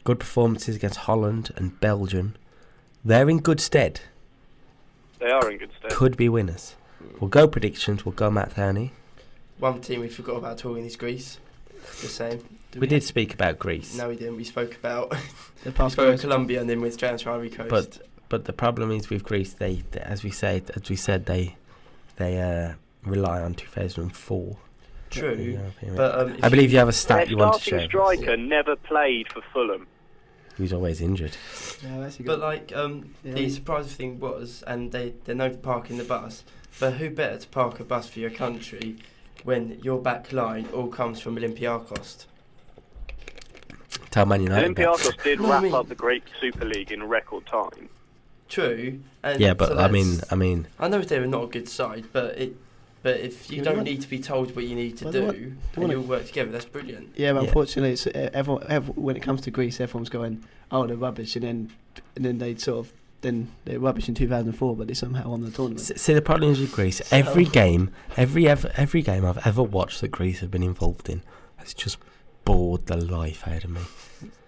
Good performances against Holland and Belgium. They're in good stead. They are in good stead. Could be winners. We'll go predictions. We'll go Matt Thorney. One team we forgot about talking is Greece. The same. We did speak about Greece. No, we didn't. We spoke about Colombia and then went straight to Ivory Coast. But the problem is with Greece, they as we said, they rely on 2004. True, but I believe you have a stat you want to share. Their starting striker never played for Fulham. He was always injured. Yeah, but the surprising thing was, and they're known for parking the bus, but who better to park a bus for your country when your back line all comes from Olympiacos? Tell Man United. Olympiacos did wrap up the Great Super League in record time. True. And yeah, but so I mean, I know they're not a good side, but if you don't need to be told what you need to do, and you'll work together, that's brilliant. Yeah, but unfortunately, it's everyone, when it comes to Greece, everyone's going, "Oh, they're rubbish," and then they're rubbish in 2004, but they somehow won the tournament. See, the problem is with Greece. Every game I've ever watched that Greece have been involved in has just bored the life out of me.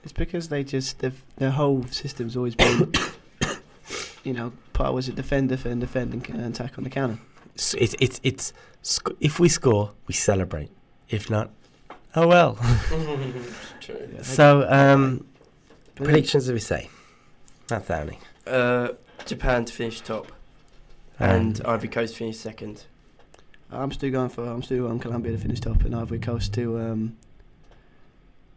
It's because their whole system's always been, part was it defend, and attack on the counter. It's if we score, we celebrate. If not, Oh well. True. Yeah, So, predictions, as we say. Matt Downey. Japan to finish top, and Ivory Coast finish second. I'm still going Colombia to finish top and Ivory Coast to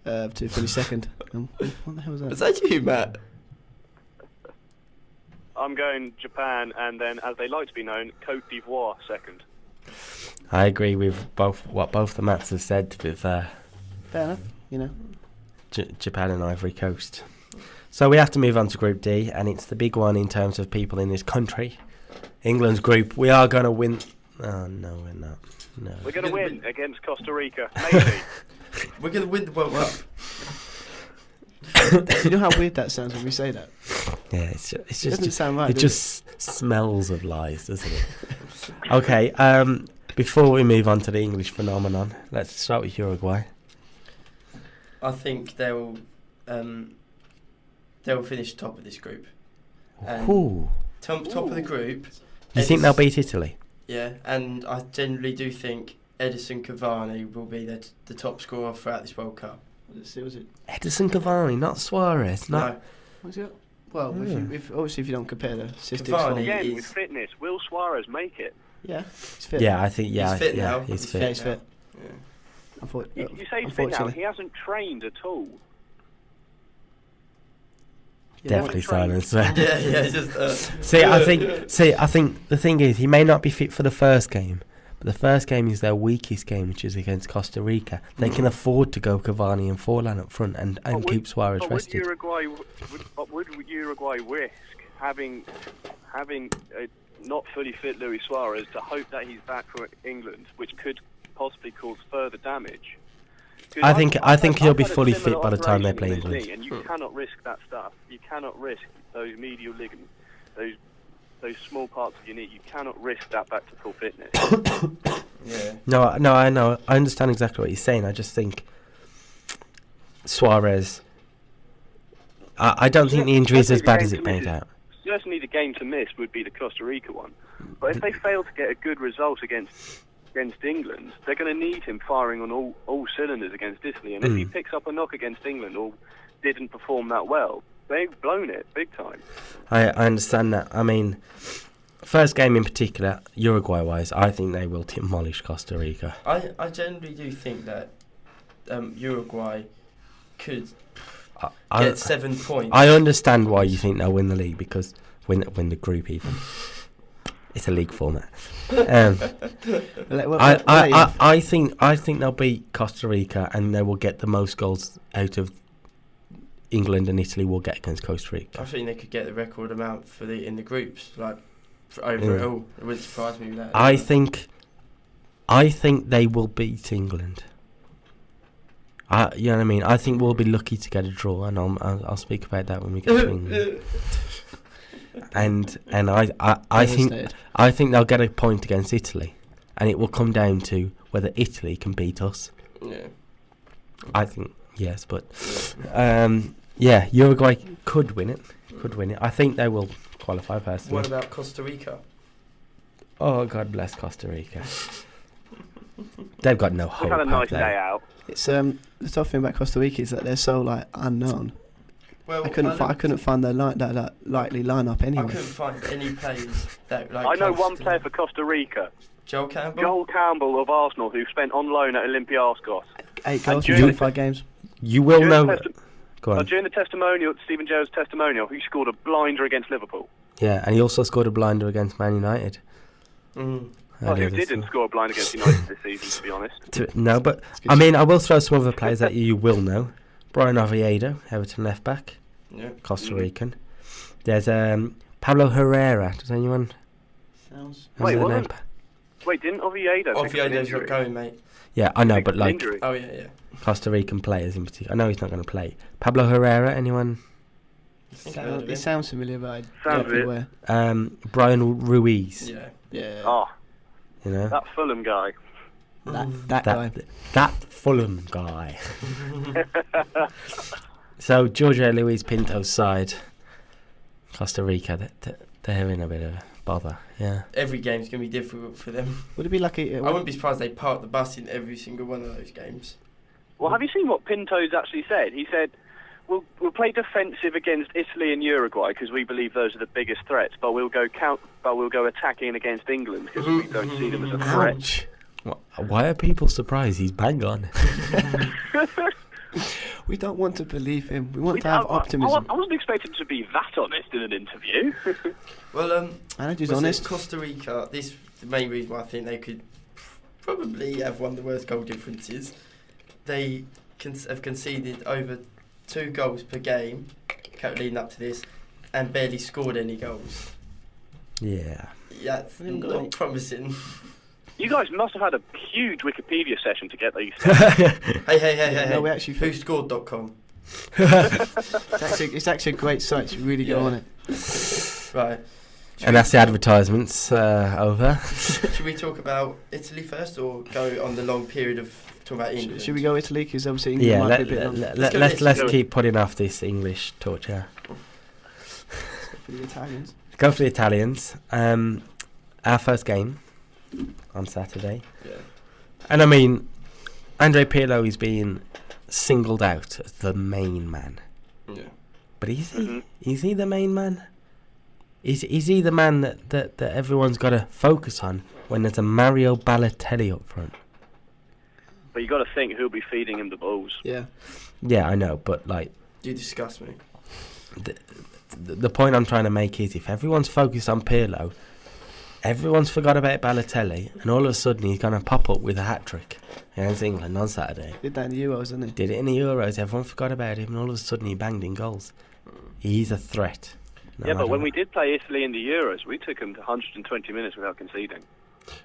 finish second. What the hell was that? Is that you, Matt? I'm going Japan, and then, as they like to be known, Côte d'Ivoire second. I agree with what both the Matts have said with Fair enough, you know. Japan and Ivory Coast. So we have to move on to Group D, and it's the big one in terms of people in this country. England's group. We are going to win. Oh, no, we're not. No. We're going to win against Costa Rica, maybe. We're going to win the World Cup. Do you know how weird that sounds when we say that? Yeah, it's It just doesn't sound right. it just smells of lies, doesn't it? Okay, before we move on to the English phenomenon, let's start with Uruguay. I think they'll finish top of this group. Ooh. Top of the group. You think they'll beat Italy? Yeah, and I generally do think Edison Cavani will be the top scorer throughout this World Cup. Was it? Edison Cavani, not Suarez. No. Was it? Well, if you don't compare the statistics. Cavani Again, with fitness, will Suarez make it? Yeah, he's fit. Yeah, I think He's fit now. He's Yeah, fit. he's fit. Yeah. You say he's fit now. He hasn't trained at all. Definitely silence. yeah. Just. I think the thing is, he may not be fit for the first game, but the first game is their weakest game, which is against Costa Rica. They can afford to go Cavani and Forlan up front and keep Suarez rested. Would Uruguay risk having a not fully fit Luis Suarez to hope that he's back for England, which could possibly cause further damage? I think he'll be I've had a fully fit similar by the time they operation play in this England. league, and you cannot risk that stuff. You cannot risk those medial ligaments, those small parts of your knee. You cannot risk that back to full fitness. Yeah. No, I know. I understand exactly what you're saying. I just think Suarez. I don't think the injury is as bad as it made out. Certainly, the game to miss would be the Costa Rica one. But if they fail to get a good result against England, they're going to need him firing on all cylinders against Italy. And if he picks up a knock against England or didn't perform that well, they've blown it big time. I understand that. I mean, first game in particular, Uruguay-wise, I think they will demolish Costa Rica. I generally do think that Uruguay could get 7 points. I understand why you think they'll win the league, because win the group even. It's a league format. I think they'll beat Costa Rica, and they will get the most goals out of England and Italy will get against Costa Rica. I think they could get the record amount in the groups, like overall. It wouldn't surprise me with that. I think they will beat England. You know what I mean? I think we'll be lucky to get a draw, and I'll speak about that when we get to England. And I think they'll get a point against Italy, and it will come down to whether Italy can beat us. Yeah. I think yes, but Uruguay could win it. I think they will qualify personally. What about Costa Rica? Oh, God bless Costa Rica. They've got no hope. We've had a nice day out. It's the tough thing about Costa Rica is that they're so unknown. Well, I couldn't find their likely lineup anyway. I couldn't find any players that I know one player for Costa Rica. Joel Campbell. Joel Campbell of Arsenal, who spent on loan at Olympiacos. 8 goals in 25 games. You will know. Go on. During the testimonial, Stephen Gerrard's testimonial, he scored a blinder against Liverpool. Yeah, and he also scored a blinder against Man United. Well, who didn't score a blind against United this season, to be honest? No, but I mean, I will throw some other players that you will know. Brian Oviedo, Everton left back, Costa Rican. There's Pablo Herrera. Does anyone? Sounds. Wait, didn't Oviedo's not going, mate. Yeah, I know, but like injury. Oh yeah. Costa Rican players in particular. I know he's not going to play. Pablo Herrera. Anyone? It sounds familiar, but I Sounds don't know where. Brian Ruiz. Yeah. Oh, You know that Fulham guy. That guy. That Fulham guy. So Jorge Luis Pinto's side, Costa Rica, they're in a bit of a bother. Yeah. Every game's going to be difficult for them. Would it be like I wouldn't be surprised they park the bus in every single one of those games. Well, have you seen what Pinto's actually said? He said, we'll play defensive against Italy and Uruguay because we believe those are the biggest threats, but we'll go attacking against England because we don't see them as a threat. Ouch. Why are people surprised? He's bang on. We don't want to believe him. We want to have optimism. I wasn't expecting to be that honest in an interview. Well, I know he's honest. Costa Rica, this is the main reason why I think they could probably have one of the worst goal differences. They have conceded over 2 goals per game leading up to this and barely scored any goals. Yeah. Yeah, it's not promising. You guys must have had a huge Wikipedia session to get these. Hey. No, we actually WhoScored.com. It's actually a great site. You really get on it. Right. And that's the advertisements over. Should we talk about Italy first or go on the long period of talking about England? Should we go Italy? Because obviously England might be a bit long. Let's keep putting off this English torture. For the Italians. Go for the Italians. Our first game on Saturday. Yeah. And I mean, Andre Pirlo is being singled out as the main man. Yeah. But is he? Mm-hmm. Is he the main man? Is he the man that everyone's got to focus on when there's a Mario Balotelli up front? But you got to think who'll be feeding him the balls. Yeah. Yeah, I know, but like, You disgust me. the point I'm trying to make is if everyone's focused on Pirlo, everyone's forgot about Balotelli, and all of a sudden he's going to pop up with a hat-trick against England on Saturday. Did that in the Euros, didn't he? Did it in the Euros, everyone forgot about him, and all of a sudden he banged in goals. He's a threat. Yeah, but when we did play Italy in the Euros, we took them to 120 minutes without conceding.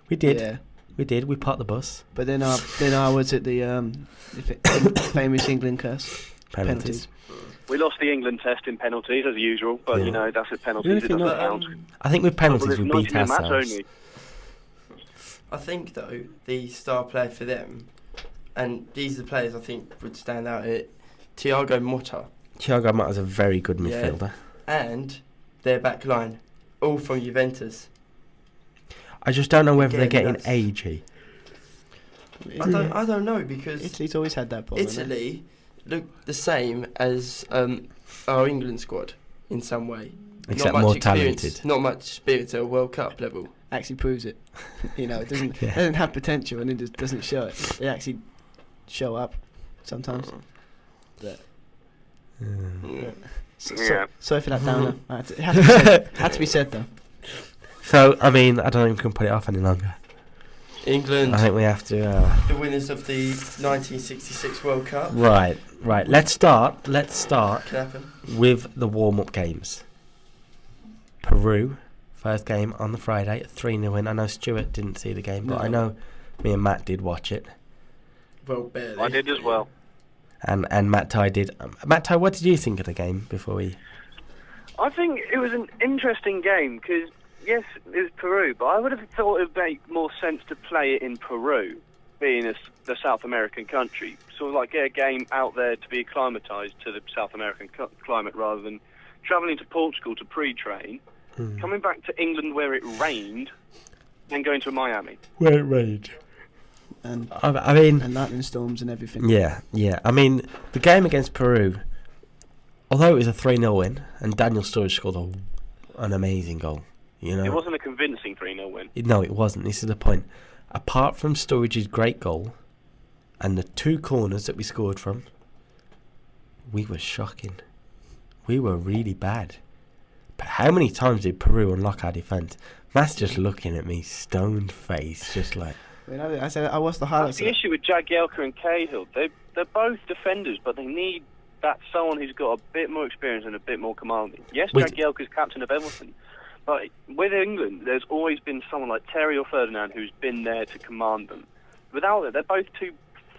We did. Yeah. We did. We parked the bus. But then I was at the famous England curse. Penalties. We lost the England test in penalties as usual, but you know that's at penalties. It doesn't count. I think with penalties we beat ourselves. Only. I think though the star player for them, and these are the players I think would stand out. Thiago Motta. Thiago Motta's a very good midfielder. And their back line, all from Juventus. I just don't know whether they're getting agey. I don't know because Italy's always had that problem. Italy look the same as our England squad in some way. Except more talented. Not much experience at a World Cup level. Actually proves it. You know, it doesn't have potential and it just doesn't show it. They actually show up sometimes. Sorry for that downer. It had to be said though. So, I mean, I don't think we can put it off any longer. England. I think we have to... the winners of the 1966 World Cup. Right. Let's start with the warm-up games. Peru, first game on the Friday, 3-0 win. I know Stuart didn't see the game, but I know me and Matt did watch it. Well, barely. I did as well. And Matt Ty did. Matt Ty, what did you think of the game before we... I think it was an interesting game because, yes, it was Peru, but I would have thought it would make more sense to play it in Peru, being the South American country. Sort of like get a game out there to be acclimatised to the South American climate rather than travelling to Portugal to pre-train, coming back to England where it rained, and going to Miami. Where it rained. And I mean, and lightning storms and everything. Yeah. I mean, the game against Peru, although it was a 3-0 win, and Daniel Sturridge scored an amazing goal. You know, it wasn't a convincing 3-0 win. No, it wasn't. This is the point. Apart from Sturridge's great goal and the 2 corners that we scored from, we were shocking. We were really bad. But how many times did Peru unlock our defence? Matt's just looking at me, stone-faced, just like... I said I watched the highlights. That's the issue with Jagielka and Cahill. They're both defenders, but they need someone who's got a bit more experience and a bit more commanding. Yes, Jagielka's captain of Everton, but with England, there's always been someone like Terry or Ferdinand who's been there to command them. Without it, they're both 2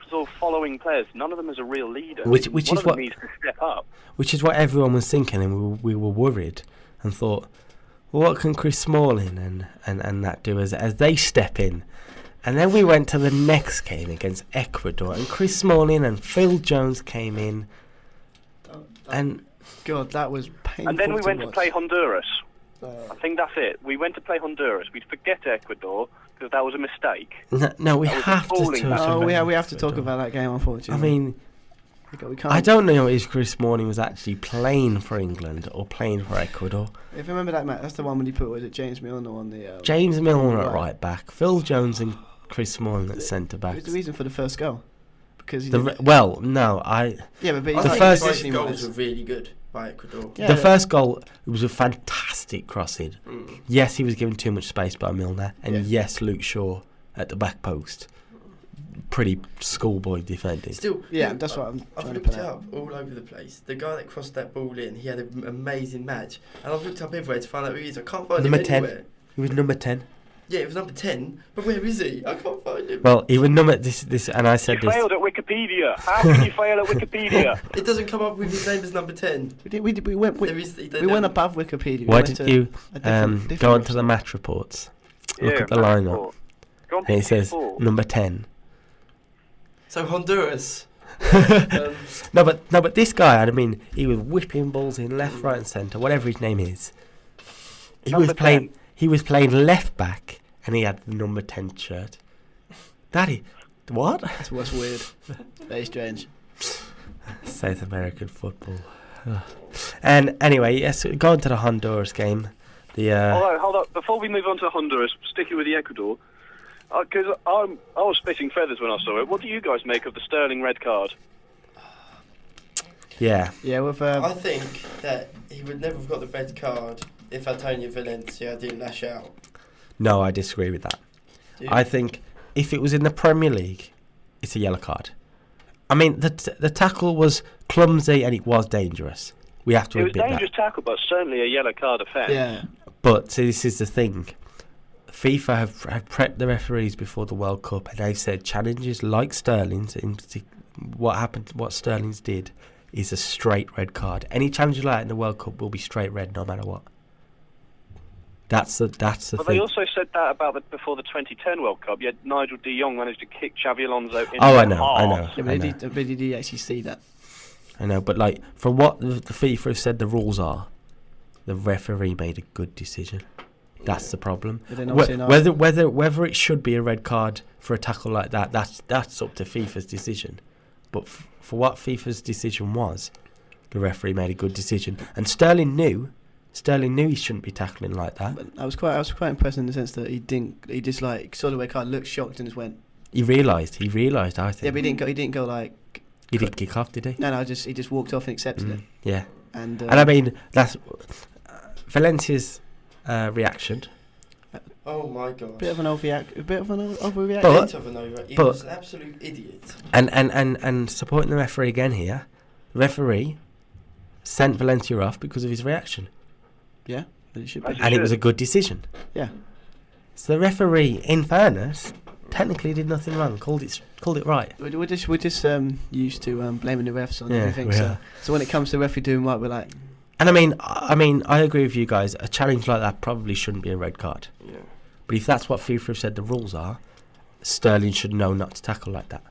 sort of following players. None of them is a real leader. Which One is of them what needs to step up. Which is what everyone was thinking, and we were worried and thought, well, what can Chris Smalling and that do as they step in? And then we went to the next game against Ecuador, and Chris Smalling and Phil Jones came in, and God, that was painful. And then we went to play Honduras. I think that's it. We went to play Honduras. We'd forget Ecuador because that was a mistake. No, we That was have to appalling. talk Oh, about we have to talk Ecuador. about that game, unfortunately. I mean, we can't. I don't know if Chris Morning was actually playing for England or playing for Ecuador. If you remember that match, that's the one when he put, was it James Milner on the... James Milner at right. right back, Phil Jones and Chris Smalling at centre What back. was the reason for the first goal? Because he Yeah, but I The think first- both goals were really good by Ecuador. Yeah. the first goal, it was a fantastic crossing. Mm. Yes, he was given too much space by Milner, and Yeah. yes, Luke Shaw at the back post, pretty schoolboy defending. Still, Yeah, that's what I'm I've trying to looked put it out. up all over the place. The guy that crossed that ball in, he had an amazing match. And I've looked up everywhere to find out who he is. I can't find Number him 10. anywhere. He was number 10. Yeah, it was number 10. But where is he? I can't find him. Well, he was number this, and I said You this. failed at Wikipedia. How can you fail at Wikipedia? It doesn't come up with his name as number 10. We went There is, we went above Wikipedia. Why we went did to you a different go onto the website. match reports? Look Yeah, at the match lineup, report. Go on, and it says PS4. number 10. So Honduras. No, but this guy, I mean, he was whipping balls in left, right, and centre, whatever his name is. He Number was playing. 10. He was playing left back, and he had the number 10 shirt. Daddy, what? That's what's weird. Very strange. South American football. Ugh. And anyway, yes, going to the Honduras game. The Hold on. Before we move on to Honduras, sticking with the Ecuador, because I was spitting feathers when I saw it. What do you guys make of the Sterling red card? yeah, Yeah, with I think that he would never have got the red card if Antonio Valencia didn't lash out. no, I disagree with that. Do you? I think if it was in the Premier League, it's a yellow card. I mean, the tackle was clumsy and it was dangerous. We have to It was admit dangerous tackle, but certainly a yellow card offence. yeah. But see, this is the thing. FIFA have prepped the referees before the World Cup, and they've said challenges like Sterling's, what Sterling's did, is a straight red card. Any challenge like that in the World Cup will be straight red, no matter what. That's the But thing. they also said that about before the 2010 World Cup. Yet Nigel de Jong managed to kick Xavi Alonso in Oh, I the know, I know. arse. Yeah, but did you actually see that? I know, but like for what the FIFA have said the rules are, the referee made a good decision. That's the problem. But then obviously not. Whether it should be a red card for a tackle like that, that's up to FIFA's decision. But for what FIFA's decision was, the referee made a good decision, and Sterling knew he shouldn't be tackling like that. But I was quite impressed in the sense that he just like saw the red card, looked shocked, and just went. He realised. I think. Yeah, but he didn't go like. He didn't kick off, did he? No, he just walked off and accepted it. Yeah. And And I mean that's Valencia's reaction. Oh my god. bit of an overreaction. He But- was an absolute idiot. And supporting the referee again here, the referee sent Valencia off because of his reaction, Yeah, but it should be. and it was a good decision. Yeah. So the referee, in fairness, technically did nothing wrong. Called it right. We're just used to blaming the refs on Yeah, everything. we are. So when it comes to the referee doing right, we're like, And I mean, I agree with you guys. A challenge like that probably shouldn't be a red card. Yeah. But if that's what FIFA have said the rules are, Sterling should know not to tackle like that.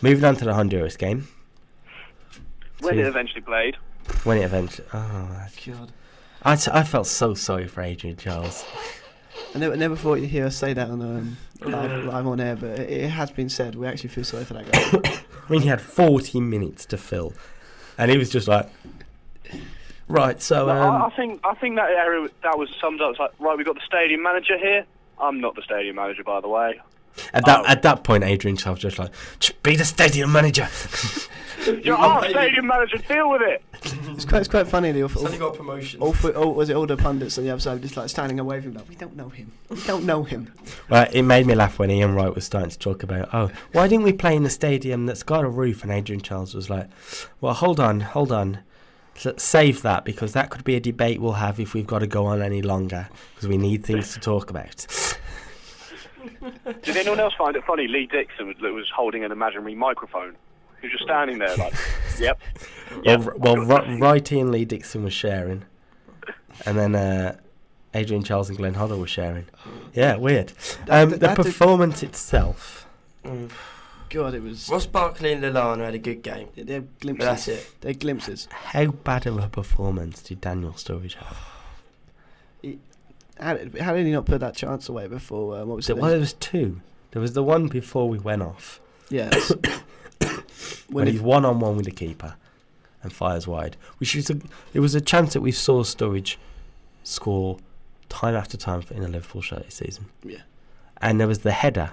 Moving on to the Honduras game. When it eventually played. When it eventually... Oh, God. I felt so sorry for Adrian Charles. I never thought you'd hear us say that on live on air, but it has been said. We actually feel sorry for that guy. I mean, he had 40 minutes to fill. And he was just like... Right, so... No, I think that area that was summed up. It's like, right, we've got the stadium manager here. I'm not the stadium manager, by the way. At that point, Adrian Charles was just like, just be the stadium manager. You're our stadium manager. Deal with it. It's quite funny. He's only got a promotion. All the pundits on the other side just like standing away from him. Like, we don't know him. We don't know him. Well, it made me laugh when Ian Wright was starting to talk about, why didn't we play in a stadium that's got a roof? And Adrian Charles was like, well, hold on. Save that, because that could be a debate we'll have if we've got to go on any longer, because we need things to talk about. Did anyone else find it funny? Lee Dixon was holding an imaginary microphone. He was just standing there like, yep. Right, Ian Lee Dixon was sharing, and then Adrian Charles and Glenn Hoddle were sharing. Yeah, weird. The performance itself. God, it was. Ross Barkley and Lallana had a good game. They're glimpses. But that's it. They're glimpses. How bad of a performance did Daniel Sturridge have? How did he not put that chance away before? What was it? Well, there was two. There was the one before we went off. Yeah. when he's 1-on-1 with the keeper and fires wide, it was a chance that we saw Sturridge score time after time in a Liverpool shirt this season. Yeah. And there was the header,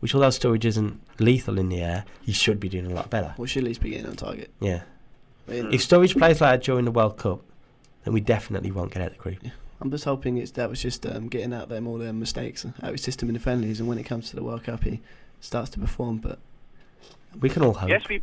which although Sturridge isn't lethal in the air, he should be doing a lot better. Well, should at least be getting on target. Yeah. If Sturridge plays like that during the World Cup, then we definitely won't get out of the group. Yeah. I'm just hoping that was just getting out them all their mistakes out of his system in the friendlies, and when it comes to the World Cup, he starts to perform. But we can all hope. Yes, we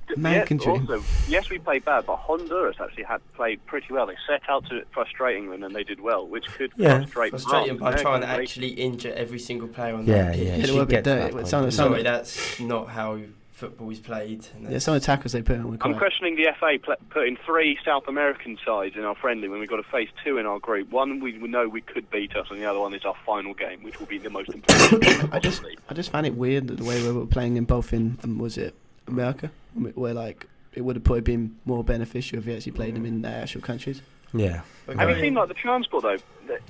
played bad, but Honduras actually had played pretty well. They set out to frustrate England, and they did well, which could frustrate them by trying to actually injure every single player on that pitch. Yeah, Sorry, that's not how football is played. Some of the tackles they put in were I'm questioning the FA putting 3 South American sides in our friendly when we've got to face 2 in our group. One we know we could beat us, and the other one is our final game, which will be the most important game. I just found it weird the way we were playing in both in was it America, where like it would have probably been more beneficial if we actually played them in their actual countries. Yeah. Have you seen like the transport though?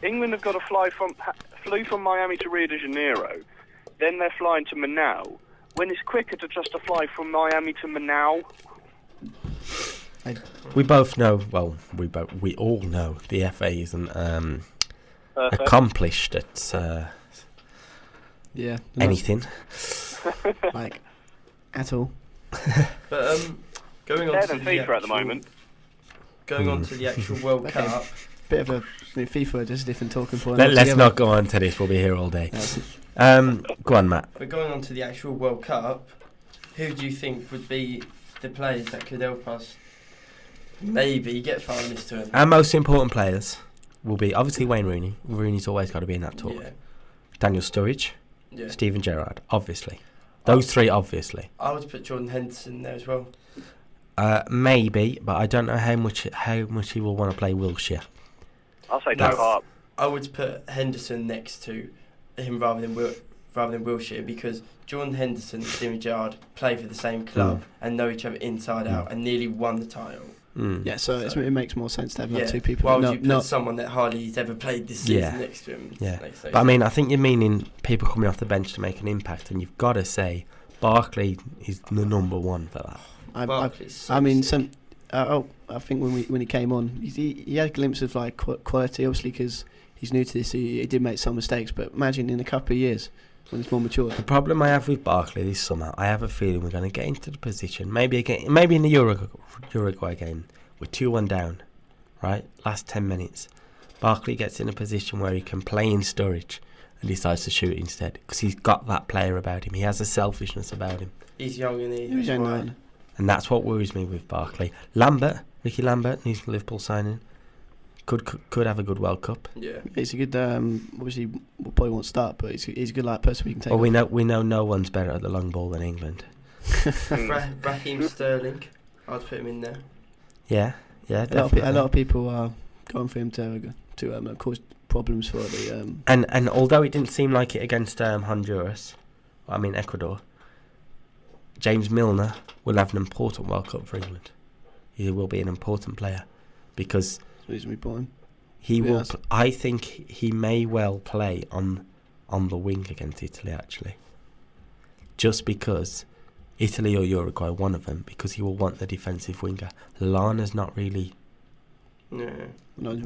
England have got to flew from Miami to Rio de Janeiro, then they're flying to Manaus. When it's quicker to just fly from Miami to Manaus. We both know. Well, we all know the FA isn't accomplished at anything like at all. But going on to FIFA at the moment. Going on to the actual World Cup. Bit of FIFA, just a different talking point. Let's not go on to this. We'll be here all day. Go on, Matt. But going on to the actual World Cup, who do you think would be the players that could help us maybe get far in this tournament? Our most important players will be obviously Wayne Rooney. Rooney's always got to be in that talk. Yeah. Daniel Sturridge, Steven Gerrard, obviously. Those three, obviously. I would put Jordan Henderson there as well. Maybe, but I don't know how much he will want to play Wilshere. I'll say Dan Hart. I would put Henderson next to him rather than Wilshere, because Jordan Henderson and Steven Gerrard play for the same club and know each other inside out and nearly won the title. Yeah, so it makes more sense to have two people. Why would you put someone that hardly has ever played this season next to him? Yeah, but I mean, I think you're meaning people coming off the bench to make an impact, and you've got to say Barkley is the number one for that. I think when he came on, he had a glimpse of like quality, obviously because he's new to this. He did make some mistakes, but imagine in a couple of years when he's more mature. The problem I have with Barkley this summer, I have a feeling we're going to get into the position, maybe in the Uruguay game, we're 2-1 down, right? Last 10 minutes, Barkley gets in a position where he can play in Sturridge and decides to shoot instead because he's got that player about him. He has a selfishness about him. He's young and he's young. And that's what worries me with Barkley. Ricky Lambert, he's a Liverpool signing. Could have a good World Cup. Yeah, he's a good. Obviously, probably won't start, but he's a good person we can take. Well, we know no one's better at the long ball than England. Raheem Sterling, I'd put him in there. Yeah, definitely. A lot of people are going for him to cause problems for the. And although it didn't seem like it against Ecuador, James Milner will have an important World Cup for England. He will be an important player because he will. I think he may well play on the wing against Italy, actually, just because Italy or Uruguay, one of them, because he will want the defensive winger. Lana's not really. No,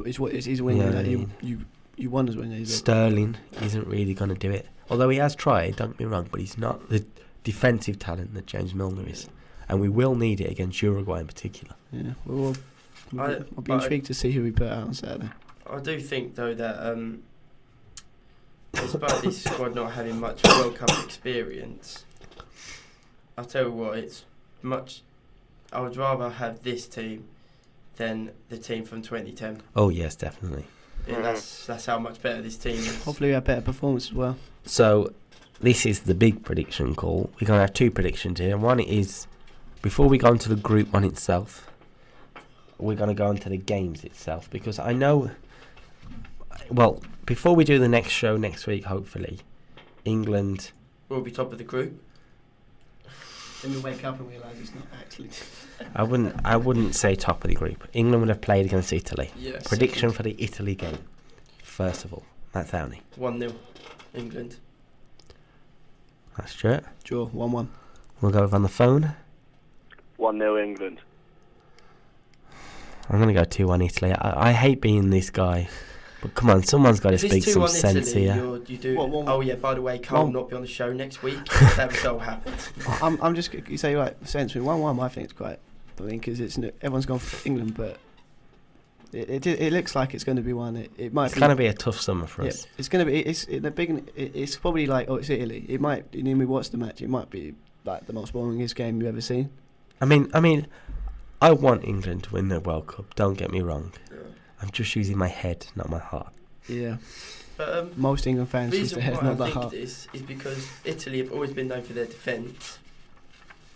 he's a winger that you want as winger. Sterling isn't really going to do it, although he has tried. Don't get me wrong, but he's not the defensive talent that James Milner is, and we will need it against Uruguay in particular. Yeah, I'll be intrigued to see who we put out on Saturday. I do think though that despite this squad not having much World Cup experience, I'll tell you what, I would rather have this team than the team from 2010. Oh yes, definitely. Yeah, that's how much better this team is. Hopefully we have better performance as well. So this is the big prediction call. We're going to have two predictions here. One is, before we go into the group one itself, we're going to go into the games itself, because I know, well, before we do the next show next week, hopefully, England will be top of the group. Then we wake up and realise it's not actually. I wouldn't say top of the group. England would have played against Italy. Yes. Prediction for the Italy game: first of all. Matt Thowney. 1-0 England. That's Stuart. Draw 1-1. We'll go with on the phone. 1-0 England. I'm going to go 2-1 Italy. I hate being this guy, but come on, someone's got to speak some sense Italy, here. You do. What, oh yeah, by the way, Carl will not be on the show next week. That result happened. I'm just. You say right sense. 1-1. I think it's quite. I mean, because everyone's gone for England, but it looks like it's going to be one. It might. It's going to be a tough summer for us. It's going to be. It's probably like it's Italy. It might. When we watch the match, it might be like the most boringest game you've ever seen. I mean, I want England to win the World Cup. Don't get me wrong. Yeah. I'm just using my head, not my heart. Yeah. But, most England fans use their head, not their heart. The reason why I think this is because Italy have always been known for their defence,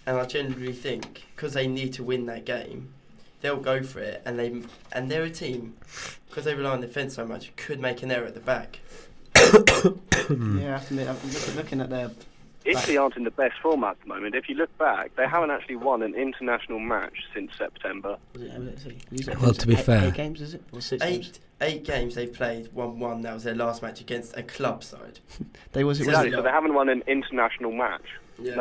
and I generally think because they need to win that game, they'll go for it, and they're a team because they rely on defence so much could make an error at the back. Yeah, I'm looking at their. Italy aren't in the best form at the moment. If you look back, they haven't actually won an international match since September. Well, to be fair, 8 games, is it? Or 6 games? 8 games they've played, 1-1. That was their last match against a club side. Exactly, so they haven't won an international match. Yeah.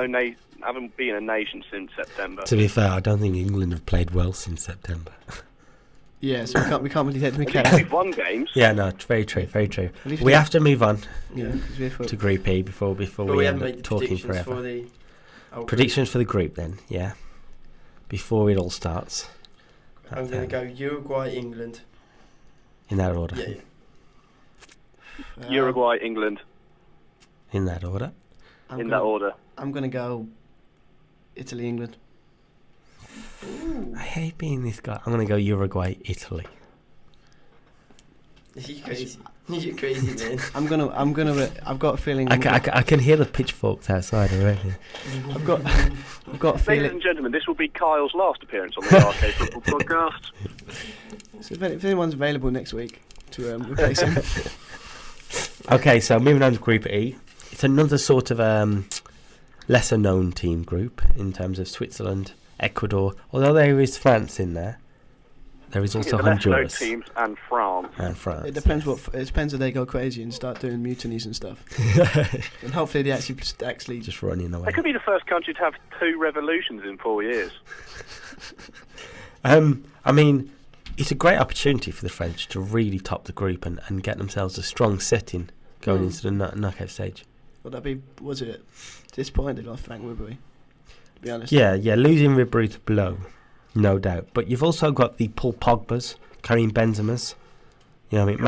Haven't been a nation since September. to be fair, I don't think England have played well since September. Yeah, so we can't really take them At account. least we've won games. Yeah, no, it's very true, very true. At least We have to move on Yeah, because to Group E before But we haven't end made up the talking predictions forever. for the Predictions for the group then, yeah. Before it all starts. I'm going to go Uruguay, England. In that order. Yeah. Uruguay, England, In that order. that order. I'm going to go Italy, England. Ooh. I hate being this guy. I'm going to go Uruguay, Italy. You're crazy. You're crazy, man. I've got a feeling. I can hear the pitchforks outside already. I've got a Ladies feeling. and gentlemen, this will be Kyle's last appearance on the Arcade Football Podcast. So if anyone's available next week to replace him. Okay, so moving on to Group E. It's another sort of lesser known team group in terms of Switzerland, Ecuador. Although there is France in there. There is also Honduras. teams and France. And France. It depends if they go crazy and start doing mutinies and stuff. And hopefully they actually Just running away. They could be the first country to have 2 revolutions in 4 years. I mean, it's a great opportunity for the French to really top the group and get themselves a strong setting going into the knockout stage. Would that be? Was it disappointed off Frank Ribery? To be honest. Yeah, losing Ribery to blow, no doubt. But you've also got the Paul Pogbas, Karim Benzema's. You know what I mean?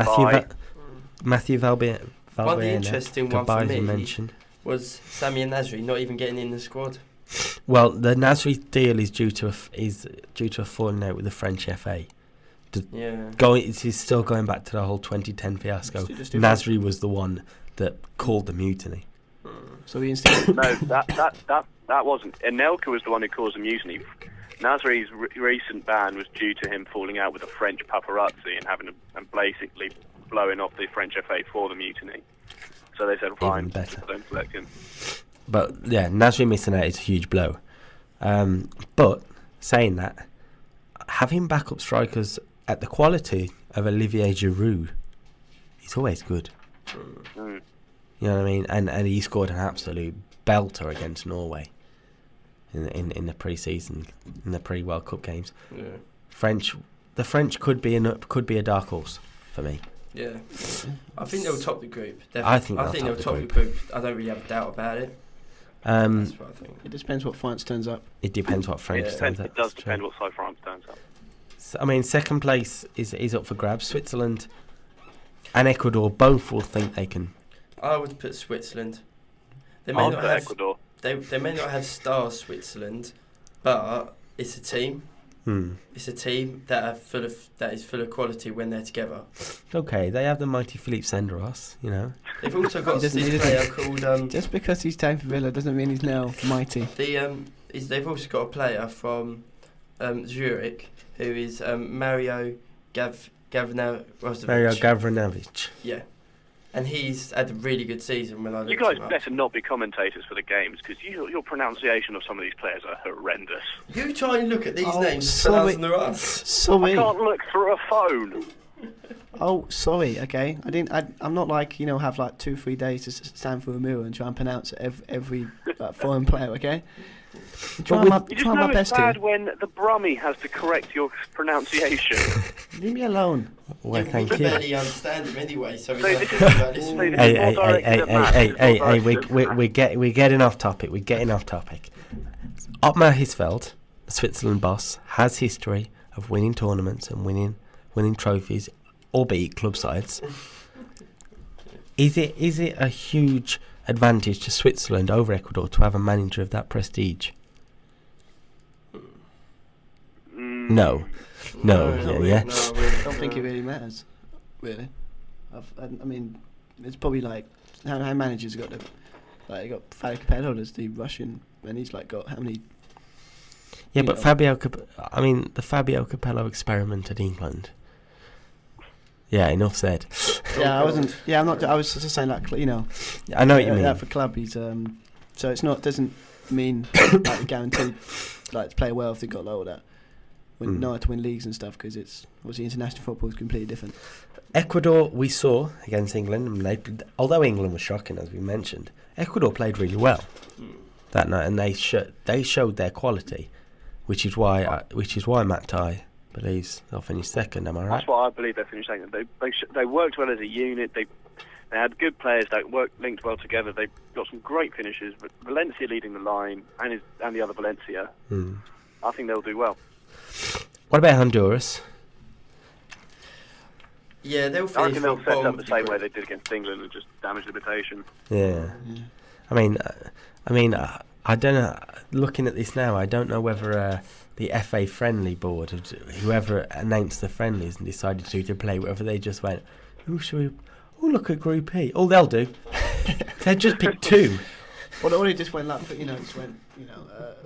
Matthew Valbuena. One of the interesting one for me mentioned was Samir Nasri not even getting in the squad. Well, the Nasri deal is due to a falling out with the French FA. It's still going back to the whole 2010 fiasco. Nasri was the one that called the mutiny. So he instead. No, that wasn't. Anelka was the one who caused the mutiny. Nasri's recent ban was due to him falling out with a French paparazzi and basically blowing off the French FA for the mutiny. So they said, fine, don't select him. But yeah, Nasri missing out is a huge blow. But saying that, having backup strikers at the quality of Olivier Giroud is always good. Mm. You know what I mean? And he scored an absolute belter against Norway in the pre-season, in the pre-World Cup games. Yeah. The French could be a dark horse for me. Yeah, I think they'll top the group. Definitely. I think they'll top the group. I don't really have a doubt about it. That's what I think. It depends what France turns up. It depends what France turns up. It does depend what side France turns up. So, I mean, second place is up for grabs. Switzerland and Ecuador both will think they can. I would put Switzerland. They may not have Ecuador. They may not have stars, Switzerland, but it's a team. It's a team that is full of quality when they're together. Okay, they have the mighty Philippe Senderos, you know. They've also got this player called. Just because he's time for Villa doesn't mean he's now mighty. They've also got a player from Zurich who is Mario Gavranovic. Yeah. And he's had a really good season when I looked You guys him up. better not be commentators for the games because your pronunciation of some of these players are horrendous. You try and look at these names and pronounce them to us. So I can't look through a phone. Oh, sorry. Okay, I'm not like have like 2-3 days to stand for a mirror and try and pronounce every foreign player. Okay. You just know it's bad when the Brummie has to correct your pronunciation. Leave me alone. Well, thank you. you. Barely understand him anyway, so Hey, we're getting off topic. Ottmar Hitzfeld, the Switzerland boss, has history of winning tournaments and winning trophies, albeit club sides. Is it a huge advantage to Switzerland over Ecuador to have a manager of that prestige? No. I don't think it really matters. Really, I mean, it's probably like how managers got you got Fabio Capello, there's the Russian, and he's like got how many? Yeah, but the Fabio Capello experiment at England. Yeah, enough said. Yeah, I wasn't. Yeah, I'm not. I was just saying like I know what you mean. That for club, he's so it's not doesn't mean like guaranteed like to play well if they got low or that. To win leagues and stuff, because it's obviously international football is completely different. Ecuador we saw against England, although England was shocking as we mentioned, Ecuador played really well that night, and they showed their quality, which is why Matt Ty believes they'll finish second. Am I right? That's what I believe they'll finish second. They worked well as a unit. They had good players that linked well together. They got some great finishes. But Valencia leading the line and the other Valencia, I think they'll do well. What about Honduras? Yeah, they'll finish. I reckon they'll set up the same way they did against England and just damage limitation. Yeah. I mean, I don't know. Looking at this now, I don't know whether the FA friendly board, whoever announced the friendlies and decided to play, whether they just went, look at Group E. All they'll do, they just pick two. Well, they just went like,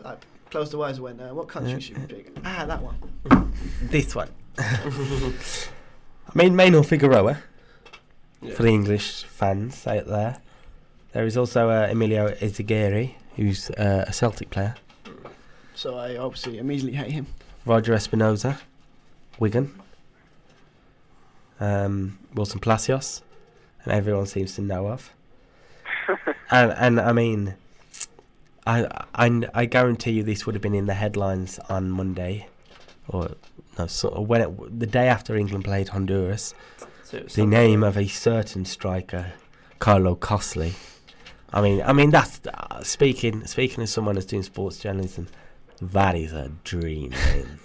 like closed the eyes and went, what country should we pick? That one. This one. I mean, Manuel Figueroa, for the English fans out there. There is also Emilio Ezagiri, who's a Celtic player. So I obviously immediately hate him. Roger Espinoza, Wigan. Wilson Palacios, and everyone seems to know of. and I mean, I guarantee you this would have been in the headlines on Monday, or no, the day after England played Honduras. The name of a certain striker, Carlo Costley. I mean that's speaking as someone that's doing sports journalism, that is a dream name.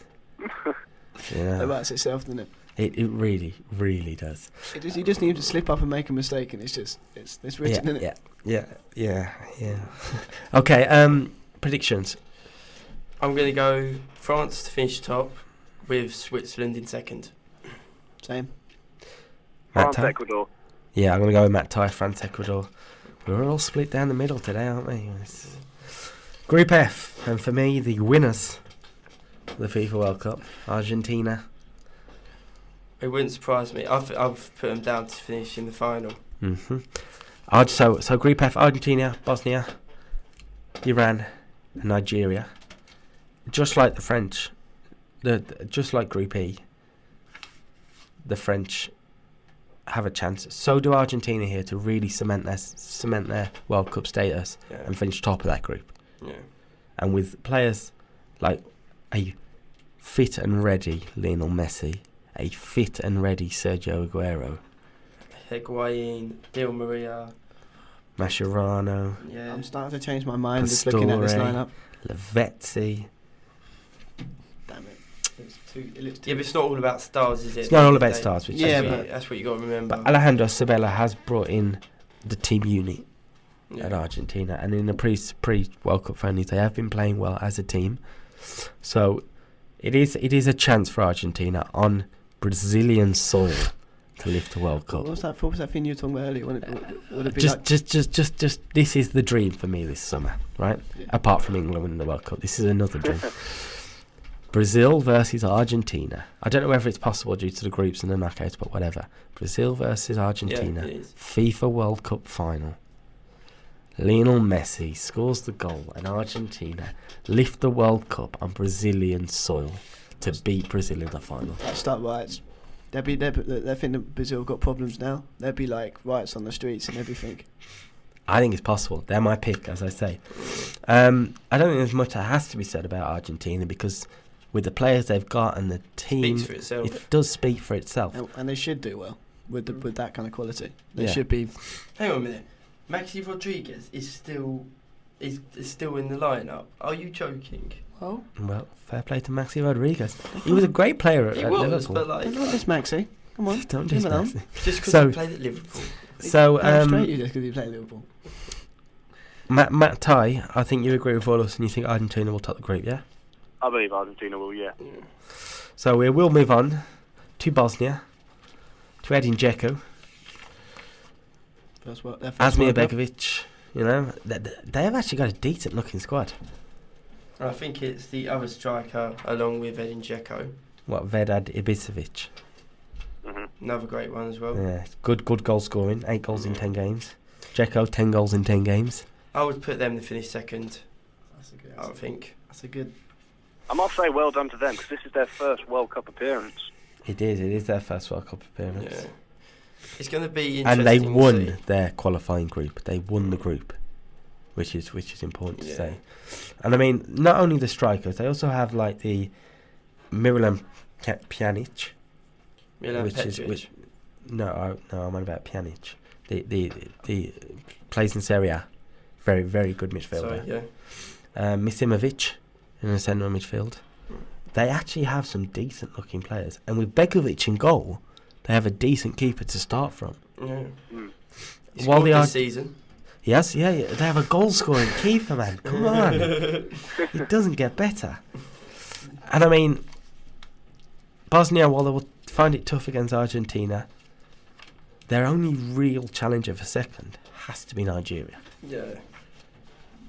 It writes itself, doesn't it? It really, really does. You just need to slip up and make a mistake, and it's written, isn't it? Yeah. Okay, predictions. I'm going to go France to finish top, with Switzerland in second. Same. France, Ecuador. Yeah, I'm going to go with Matt Ty, France, Ecuador. We're all split down the middle today, aren't we? Group F, and for me, the winners of the FIFA World Cup, Argentina. It wouldn't surprise me. I've put them down to finish in the final. Mm-hmm. So Group F, Argentina, Bosnia, Iran, and Nigeria. Just like the French, just like Group E, the French have a chance. So do Argentina here to really cement their World Cup status and finish top of that group. Yeah. And with players like a fit and ready Lionel Messi, a fit and ready Sergio Aguero, Higuain, Di Maria, Mascherano. Yeah. I'm starting to change my mind just looking at this lineup. Lavezzi. Damn it. But it's not all about stars, is it? It's not all about stars. Which that's what you got to remember. But Alejandro Sabella has brought in the team unit at Argentina, and in the pre-World Cup friendlies, they have been playing well as a team. So it is a chance for Argentina on Brazilian soil to lift the World Cup. What was that thing you were talking about earlier? Would it be just this is the dream for me this summer, right? Yeah. Apart from England winning the World Cup, this is another dream. Brazil versus Argentina. I don't know whether it's possible due to the groups and the knockouts, but whatever. Brazil versus Argentina. Yeah, it is. FIFA World Cup final. Lionel Messi scores the goal and Argentina lift the World Cup on Brazilian soil to beat Brazil in the final. That's start right. They think that Brazil got problems now. There'd be like riots on the streets and everything. I think it's possible. They're my pick, as I say. I don't think there's much that has to be said about Argentina because with the players they've got and the team, Speaks for itself. it does speak for itself. And they should do well with that kind of quality. They Yeah. should be. Hang on a minute. Maxi Rodriguez is still in the lineup. Are you joking? Oh, Well, fair play to Maxi Rodriguez. He was a great player He at was, Liverpool. but like, don't this Maxi. Come on, Don't leave diss him alone. Maxi. just because So- he played at Liverpool. So, Straight you just because you play Liverpool. Matt Ty, I think you agree with all us and you think Argentina will top the group, yeah? I believe Argentina will, yeah. So we will move on to Bosnia, to Edin Dzeko, Asmir Begovic. You know, they have actually got a decent looking squad. I think it's the other striker along with Edin Dzeko. What, Vedad Ibisevic? Another great one as well. Yeah, good goal scoring, 8 goals in 10 games. Dzeko, 10 goals in 10 games. I would put them to finish second. I think. That's a good. I must say well done to them because this is their first World Cup appearance. It is their first World Cup appearance. Yeah. It's going to be interesting. And they to won see. their qualifying group. They won the group, which is important to Yeah. say. And I mean, not only the strikers, they also have like the Miralem Pjanic, Milan which is Petric. I'm on about Pjanic. The plays in Serie A, very very good midfielder. Sorry, yeah. Misimovic in the centre of midfield. They actually have some decent looking players, and with Begovic in goal, they have a decent keeper to start from. Yeah. He While scored they are- this season. Yes, yeah, they have a goal scoring keeper, man. Come on, it doesn't get better. And I mean, Bosnia, while they will find it tough against Argentina, their only real challenger for second has to be Nigeria. Yeah.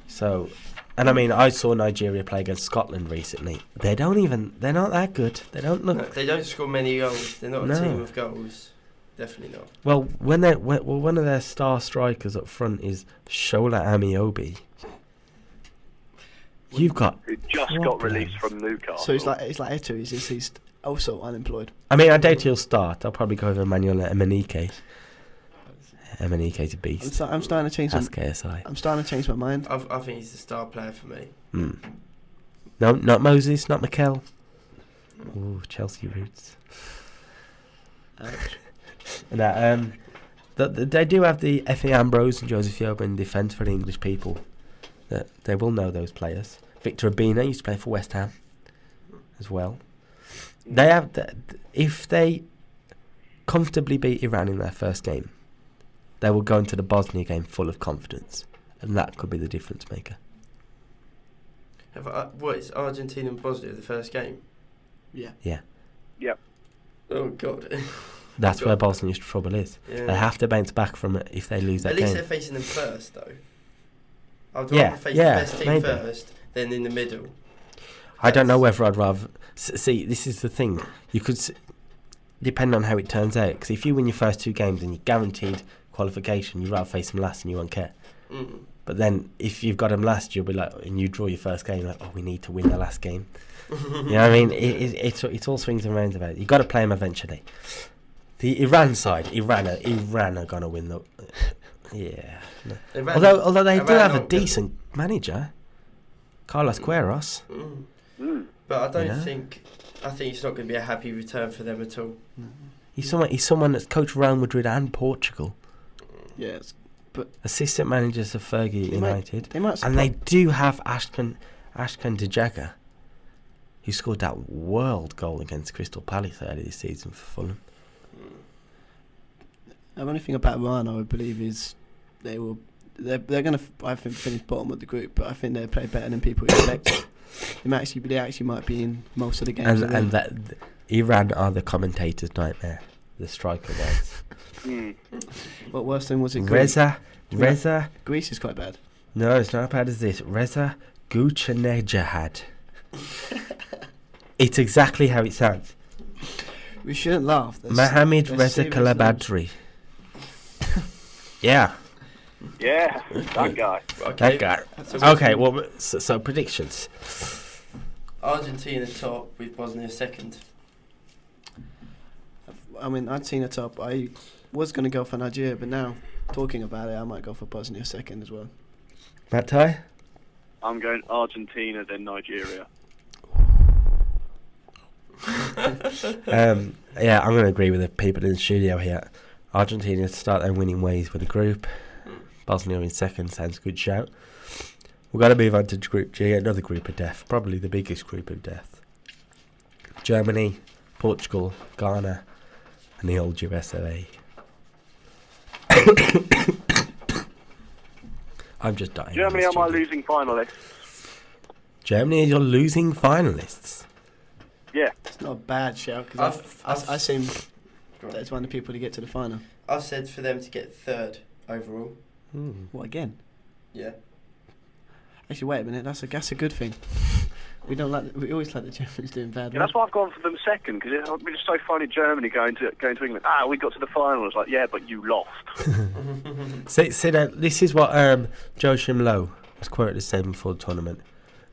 So, and I mean, I saw Nigeria play against Scotland recently. They're not that good. They don't look. No, they don't score many goals. They're not No. a team of goals. Definitely not. Well, one of their star strikers up front is Shola Amiobi. You've got. Who just got released from Newcastle. So it's like Eto. He's also unemployed. I mean, I doubt he'll start. I'll probably go with Emmanuel Emenike. Emenike's a beast. I'm starting to change. That's KSI. I'm starting to change my mind. I think he's the star player for me. No, not Moses, not Mikel. Ooh, Chelsea roots. And they do have the Effie Ambrose and Joseph Yoba in defence for the English people. That they will know those players. Victor Obina used to play for West Ham as well. They have if they comfortably beat Iran in their first game, they will go into the Bosnia game full of confidence, and that could be the difference maker. What is Argentina and Bosnia the first game? Yeah. Yep. Oh God. That's where Bosnia's trouble is. Yeah. They have to bounce back from it if they lose that At least game. they're facing them first, though. I'd Yeah, rather face yeah, the best team maybe. first than in the middle. I don't know whether I'd rather... See, this is the thing. You could... Depend on how it turns out. Because if you win your first 2 games and you're guaranteed qualification, you'd rather face them last and you won't care. Mm. But then, if you've got them last, you'll be like... And you draw your first game, like, oh, we need to win the last game. You know what I mean? It's all swings and roundabouts. You've got to play them eventually. The Iran side, Iran are going to win the... Yeah. No. Although they do have a decent manager. Carlos Queiroz. But I don't You know? think... I think it's not going to be a happy return for them at all. He's someone that's coached Real Madrid and Portugal. Yes. Assistant managers of Fergie United. They might And they do have Ashkan Dejagger, who scored that world goal against Crystal Palace earlier this season for Fulham. The only thing about Iran, I would believe, is they're going to, I think, finish bottom of the group, but I think they play better than people expect. They actually might be in most of the games. And that Iran are the commentators' nightmare, the striker guys. What worse than was it? Greece? Reza. Greece is quite bad. No, it's not as bad as this. Reza Guchanejahad. It's exactly how it sounds. We shouldn't laugh. Mohammed they're Reza serious Kalabadri. Yeah, Yeah, that guy. Okay. that guy. So Okay, well, so predictions. Argentina top with Bosnia second. I mean, Argentina top. I was going to go for Nigeria, but now talking about it, I might go for Bosnia second as well. Matt Ty? I'm going Argentina, then Nigeria. Yeah, I'm going to agree with the people in the studio here. Argentina to start their winning ways with the group. Bosnia in second sounds a good shout. We've got to move on to Group G, another group of death, probably the biggest group of death. Germany, Portugal, Ghana, and the old USA. I'm just dying. Germany are my losing finalists. Germany are your losing finalists. Yeah. It's not a bad shout because I assume that's one of the people to get to the final. I've said for them to get third overall. What again? Yeah. Actually, wait a minute. That's a good thing. We always like the Germans doing bad. Yeah, that's why I've gone for them second, because it's just so funny Germany going to England. We got to the final. It's like, yeah, but you lost. See now, this is what Joachim Low was quoted as saying before the tournament.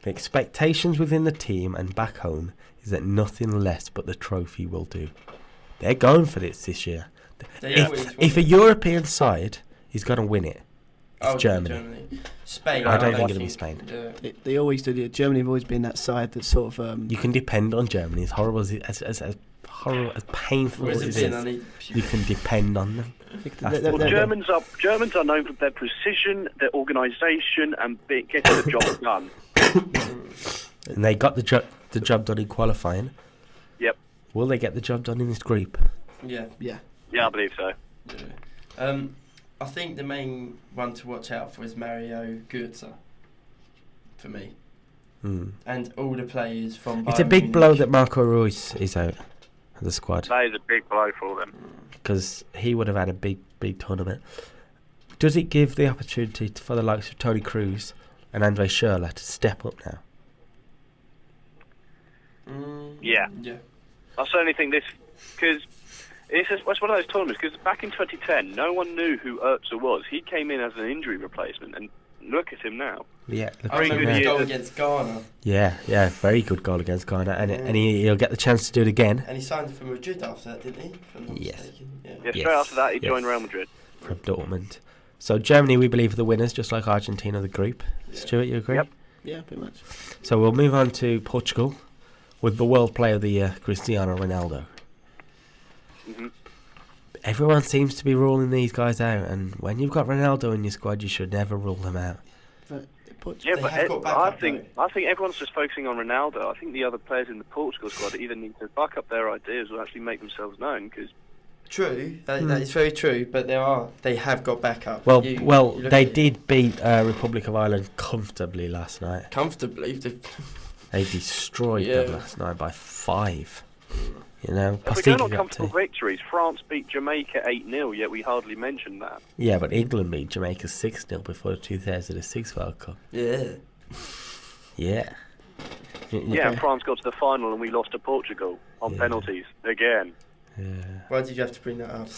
The expectations within the team and back home is that nothing less but the trophy will do. They're going for this year. If a European side is going to win it, it's Germany. Spain. I don't think it'll be Spain. Yeah. They always do. Germany have always been that side that sort of. You can depend on Germany. As horrible as painful as it is, you can depend on them. Germans are known for their precision, their organisation, and getting the job done. And they got the job done in qualifying. Yep. Will they get the job done in this group? Yeah. Yeah, I believe so. Yeah. I think the main one to watch out for is Mario Götze, for me. And all the players from Bayern It's a big Munich. blow that Marco Reus is out of the squad. That is a big blow for them. Because he would have had a big tournament. Does it give the opportunity for the likes of Toni Kroos and Andre Schürrle to step up now? Yeah. I certainly think this, because it's one of those tournaments, because back in 2010, no one knew who Özil was. He came in as an injury replacement, and look at him now. Yeah, I remember his goal against Ghana. Yeah, very good goal against Ghana, and he'll get the chance to do it again. And he signed for Madrid after that, didn't he? If I'm not Yes. mistaken. Yeah, straight after that, he joined Real Madrid. From Dortmund. So Germany, we believe, are the winners, just like Argentina, the group. Yeah. Stuart, you agree? Yep. Yeah, pretty much. So we'll move on to Portugal with the World Player of the Year, Cristiano Ronaldo. Mm-hmm. Everyone seems to be ruling these guys out, and when you've got Ronaldo in your squad, you should never rule them out. Yeah, They but have got backup, I think everyone's just focusing on Ronaldo. I think the other players in the Portugal squad either need to buck up their ideas or actually make themselves known. Because True, that is very true. But they have got backup. Well, You they did beat Republic of Ireland comfortably last night. comfortably. They destroyed them last night by 5. You know, if we're going on comfortable victories, France beat Jamaica 8-0, yet we hardly mentioned that. Yeah, but England beat Jamaica 6-0 before the 2006 World Cup. Yeah. Yeah. Yeah, and France got to the final and we lost to Portugal on penalties again. Yeah. Why did you have to bring that up?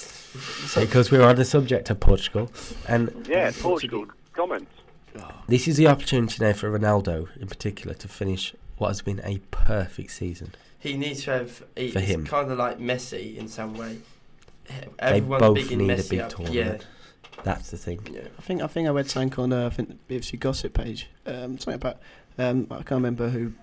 Because we were on the subject of Portugal, and Yeah, Portugal. Comments. this is the opportunity now for Ronaldo, in particular, to finish what has been a perfect season. He needs to have. It's him. kind of like Messi in some way. They Everyone's both bigging need a Messi big up. tournament. That's the thing. Yeah. I think I read something on the BBC gossip page. Something about I can't remember who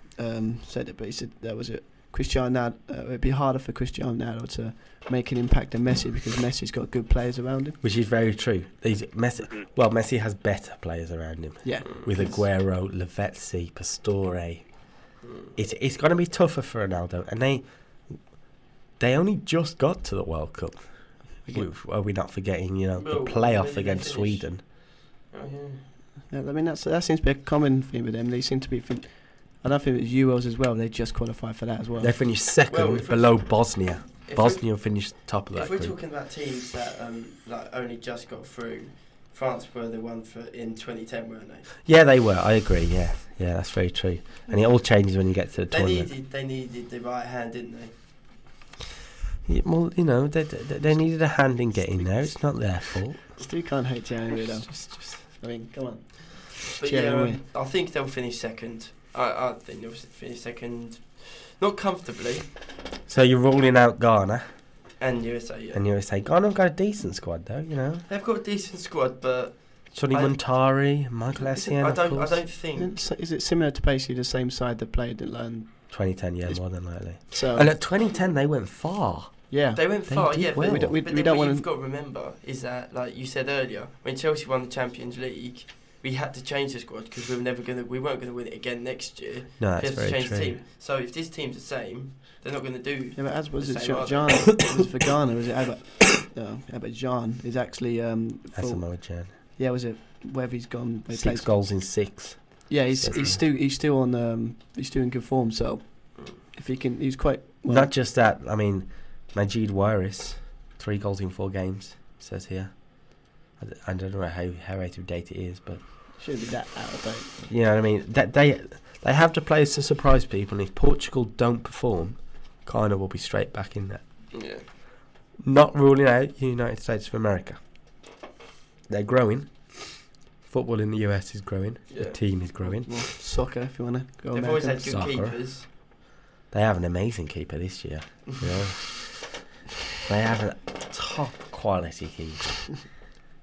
said it, but he said there was Cristiano Ronaldo. It'd be harder for Cristiano Ronaldo to make an impact than Messi because Messi's got good players around him. Which is very true. Messi has better players around him. Yeah, With Aguero, Lavezzi, Pastore. It's going to be tougher for Ronaldo, and they only just got to the World Cup. Are we not forgetting, the playoff against Sweden? Oh, yeah. I mean that seems to be a common theme with them. They seem to be. I don't think it was Euros as well. They just qualified for that as well. They finished second below Bosnia. Bosnia finished top of that group. If we're talking about teams that only just got through, France were the one in 2010, weren't they? Yeah, they were. I agree. Yeah, that's very true. And it all changes when you get to the tournament. They needed the right hand, didn't they? Yeah, well, they needed a hand in getting there. It's not their fault. Still can't hate January though. I mean, come on. But I think they'll finish second. I think they'll finish second, not comfortably. So you're ruling out Ghana? And USA, yeah. And USA. Ghana have got a decent squad, though, you know. They've got a decent squad, but... Sonny Montari, Michael Essien, I don't think... Is it similar to basically the same side that played at 2010, yeah, more than likely. So, and at 2010, they went far. Yeah. They went far, did yeah. well. But We then don't what want you've got to remember is that, like you said earlier, when Chelsea won the Champions League, we had to change the squad because we weren't going to win it again next year. No, that's we had to very change true. the team. So if this team's the same, they're not going to do. Yeah, but as was the it same, are John? Was it for Ghana? Was it Albert John is actually That's a Moa Jan. yeah. Was it wherever he's gone? 6 goals in 6. Yeah, he's still on he's still in good form. So if he can, he's quite well. Not just that. I mean, Majid Waris, 3 goals in 4 games. Says here. I don't know how out of date it is, but Shouldn't be that out of date. you know what I mean. That they have the players to surprise people, and if Portugal don't perform, Ghana will be straight back in there. Yeah. Not ruling out the United States of America. They're growing. Football in the US is growing. The Yeah. team is growing. Well, soccer, if you want to go. They've always American. had good Soccer. keepers. They have an amazing keeper this year. You know? They have a top quality keeper.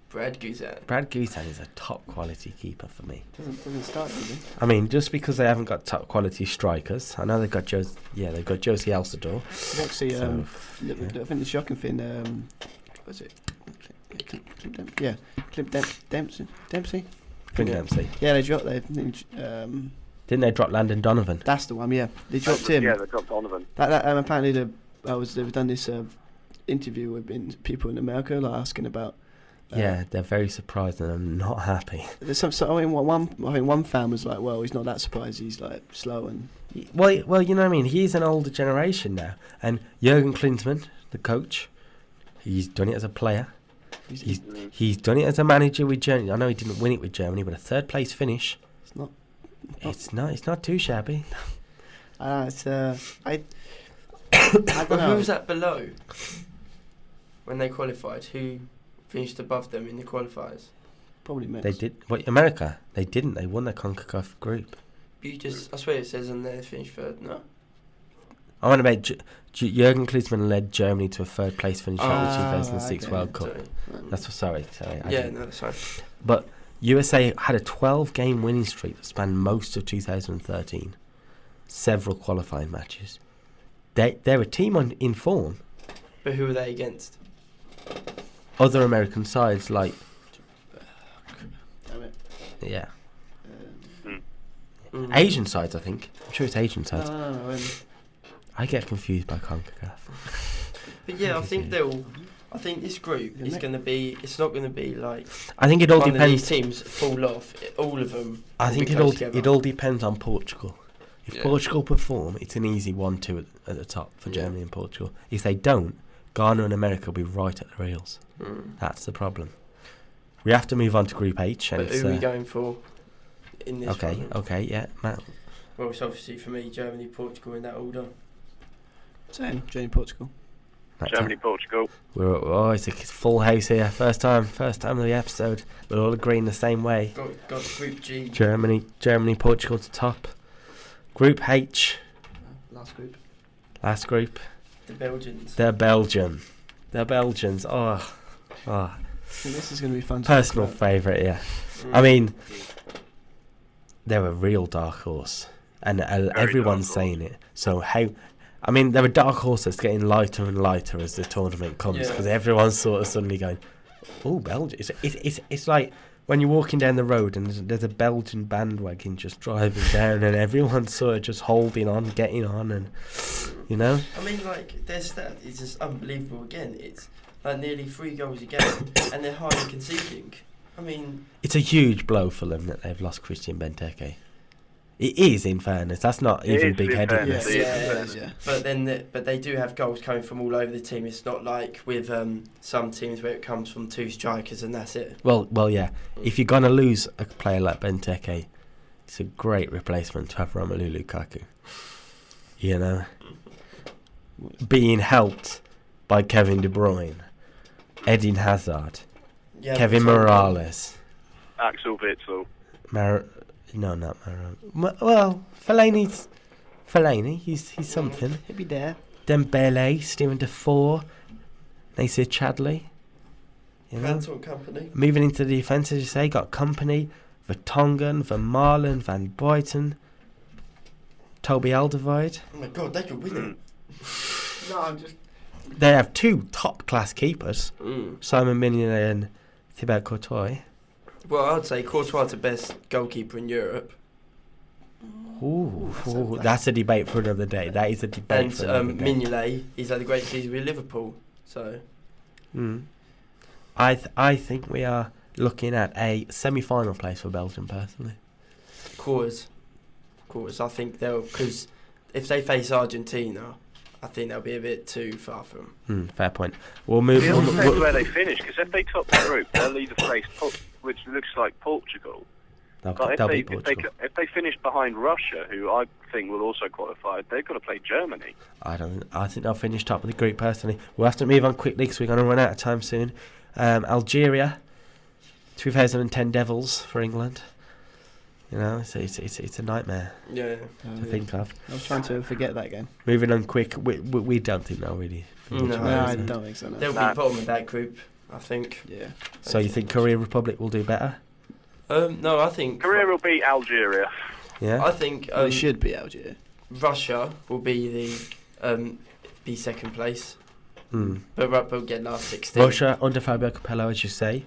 Brad Guzan. Brad Guzan is a top quality keeper for me. Doesn't start, does he? I mean, just because they haven't got top quality strikers, I know they've got Josie Altidore. He's actually, So, I think the shocking thing, what was it? Clint Dempsey. Clint Dempsey. Yeah, they dropped. Didn't they drop Landon Donovan? That's the one. Yeah, they dropped him. Yeah, they dropped Donovan. Apparently, they've done this interview with people in America, like asking about. Yeah, they're very surprised and I'm not happy. There's some. So, I think one fan was like, "Well, he's not that surprised. He's like slow and." Well, you know what I mean. He's an older generation now, and Jurgen Klinsmann, the coach, he's done it as a player. He's done it as a manager with Germany. I know he didn't win it with Germany, but a 3rd place finish. It's not too shabby. I don't know. Who was that below? When they qualified, who finished above them in the qualifiers? Probably Mets. They did. What, America? They didn't. They won the CONCACAF group. I swear it says on there they finished 3rd. No. I want to make Jurgen Klinsmann led Germany to a 3rd place finish at the 2006 okay. World Cup. Sorry. Sorry. Yeah, no, that's fine. But USA had a 12-game winning streak that spanned most of 2013. Several qualifying matches. They're a team in form. But who were they against? Other American sides like Damn it. yeah, Mm. Asian sides. I think I'm sure it's Asian sides. No. I get confused by CONCACAF. But yeah, I think this group is going to be. It's not going to be like. I think it all one of these depends. teams fall off. All of them. I will think be it close together. all depends on Portugal. If Yeah. Portugal perform, it's an easy 1-2 at the top for Yeah. Germany and Portugal. If they don't, Ghana and America will be right at the rails. Mm. That's the problem. We have to move on to Group H. And But who are we going for in this one? Okay, yeah, Matt. Well, it's obviously for me Germany, Portugal in that order. Same. Germany, Portugal. Germany, Portugal. It's a full house here. First time of the episode. We're all agreeing the same way. Got Group G. Germany, Portugal to top. Group H, last group. The Belgians. They're Belgians. Oh. This is going to be fun. Personal favourite, yeah. I mean, they're a real dark horse, and everyone's saying it. So they're a dark horse that's getting lighter and lighter as the tournament comes, because everyone's sort of suddenly going, "Oh, Belgium!" It's like when you're walking down the road and there's a Belgian bandwagon just driving down, and everyone's sort of just holding on, getting on, and you know. I mean, like their stat is just unbelievable. Again, it's like nearly 3 goals a game, and they're hardly conceding. I mean, It's a huge blow for them that they've lost Christian Benteke. It is, in fairness. That's not even big-headedness. Yeah. But they do have goals coming from all over the team. It's not like with some teams where it comes from 2 strikers and that's it. Well, yeah. If you're gonna lose a player like Benteke, it's a great replacement to have Romelu Lukaku. You know, being helped by Kevin De Bruyne, Eden Hazard, Yeah, Kevin Morales, Axel Witsel. No, not Marouane. Well, Fellaini. He's something. He'll be there. Dembele, Steven Defour, Nasir Chadley. You know? Anton Company. Moving into the defence, as you say, got Company, Vertonghen, Vermaelen, Van Buiten, Toby Alderweireld. Oh my God, they could win it. No, I'm just. They have 2 top-class keepers, Mm. Simon Mignolet and Thibaut Courtois. Well, I'd say Courtois the best goalkeeper in Europe. Ooh, that's a debate for another day. That is a debate And for another day. Mignolet, he's had a great season with Liverpool. So, I think we are looking at a semi-final place for Belgium, personally. quarters. I think they'll, because if they face Argentina, I think they'll be a bit too far from. Fair point. We'll move It all on. depends where they finish, because if they top the group, they'll either face which looks like Portugal. But They'll beat Portugal. if they finish behind Russia, who I think will also qualify, they've got to play Germany. I think they'll finish top of the group, personally. We'll have to move on quickly because we're going to run out of time soon. Algeria, 2010 Devils for England. You know, it's a nightmare Yeah. to think of. I was trying to forget that game. Moving on quick, we don't think they'll really. No, No, I don't think so. No. They'll be bottom of that group, I think. Yeah. So you think Korea Republic will do better? No, I think Korea will beat Algeria. Yeah. I think They should be Algeria. Russia will be the second place, but we'll get last 16. Russia under Fabio Capello, as you say.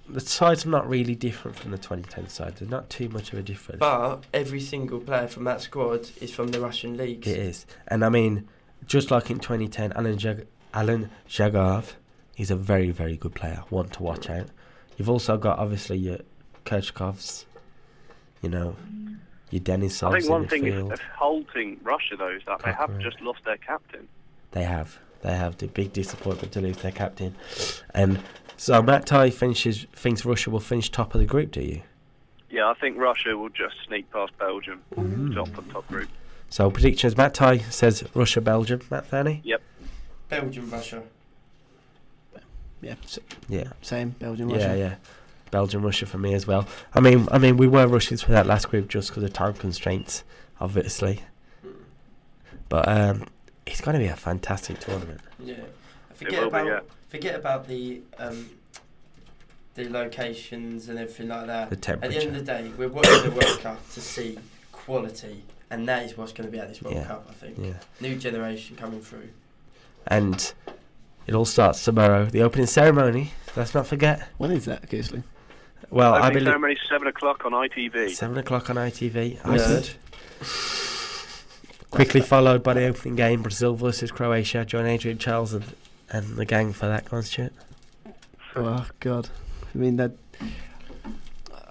The sides are not really different from the 2010 side. There's not too much of a difference. But every single player from that squad is from the Russian leagues. It is. And I mean, just like in 2010, Alan Zhagarov is a very, very good player. One to watch out. You've also got, obviously, your Kirchkovs, you know, your Denisovs. I think one thing midfield. is halting Russia, though, is that they have Correct. just lost their captain. They have the big disappointment to lose their captain. And so Matt Ty thinks Russia will finish top of the group, do you? Yeah, I think Russia will just sneak past Belgium, top group. So predictions, Matt Ty says Russia, Belgium. Matt Thurney? Yep. Belgium, Russia. Yeah. Yeah. Same. Belgium, Russia. Yeah. Belgium, Russia for me as well. I mean, we were rushing through that last group just because of time constraints, obviously. But it's going to be a fantastic tournament. Yeah. Forget about the locations and everything like that. The temperature. At the end of the day, we're watching the World Cup to see quality, and that is what's going to be at this World Cup, I think. Yeah. New generation coming through. And it all starts tomorrow. The opening ceremony, let's not forget. When is that, Kearsley? Well, I believe ceremony 7 o'clock on ITV. 7 o'clock on ITV. I Yeah. heard. Quickly followed by the opening game, Brazil versus Croatia. Join Adrian Charles and the gang for that, Constitute. Oh God. I mean that.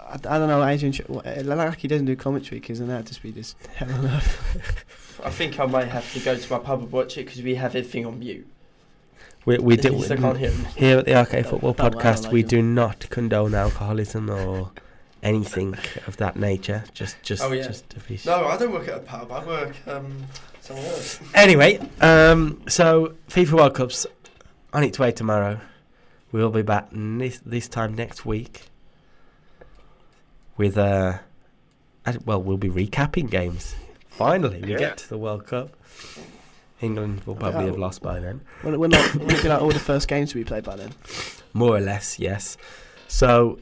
I don't know. Adrian, like he doesn't do commentary because then that'd just be this hell on earth. I think I might have to go to my pub and watch it because we have everything on mute. We do I can't hear him. here at the Arcade Football Don't worry, I Podcast. like We him. do not condone alcoholism or anything of that nature. Just Oh, yeah. just to be No, I don't work at a pub. I work somewhere else. Anyway, so FIFA World Cup's on its way tomorrow. We'll be back this time next week with we'll be recapping games. Finally, we get to the World Cup. England will probably have lost by then. We're not. We'll be like all the first games to be played by then. More or less, yes. So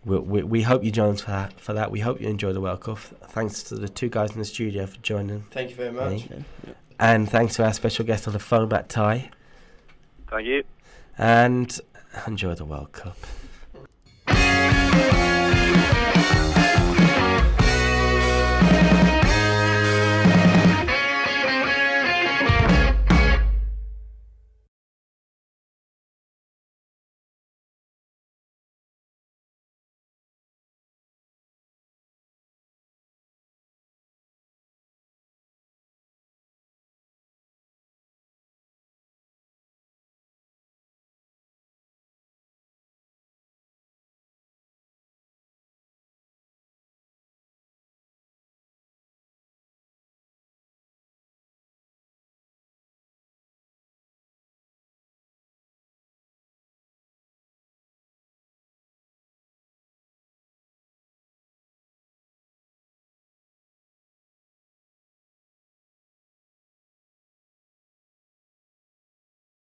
we hope you join us for that. We hope you enjoy the World Cup. Thanks to the two guys in the studio for joining. Thank you very much. Me. And thanks to our special guest on the phone, Matt Ty. Thank you. And enjoy the World Cup.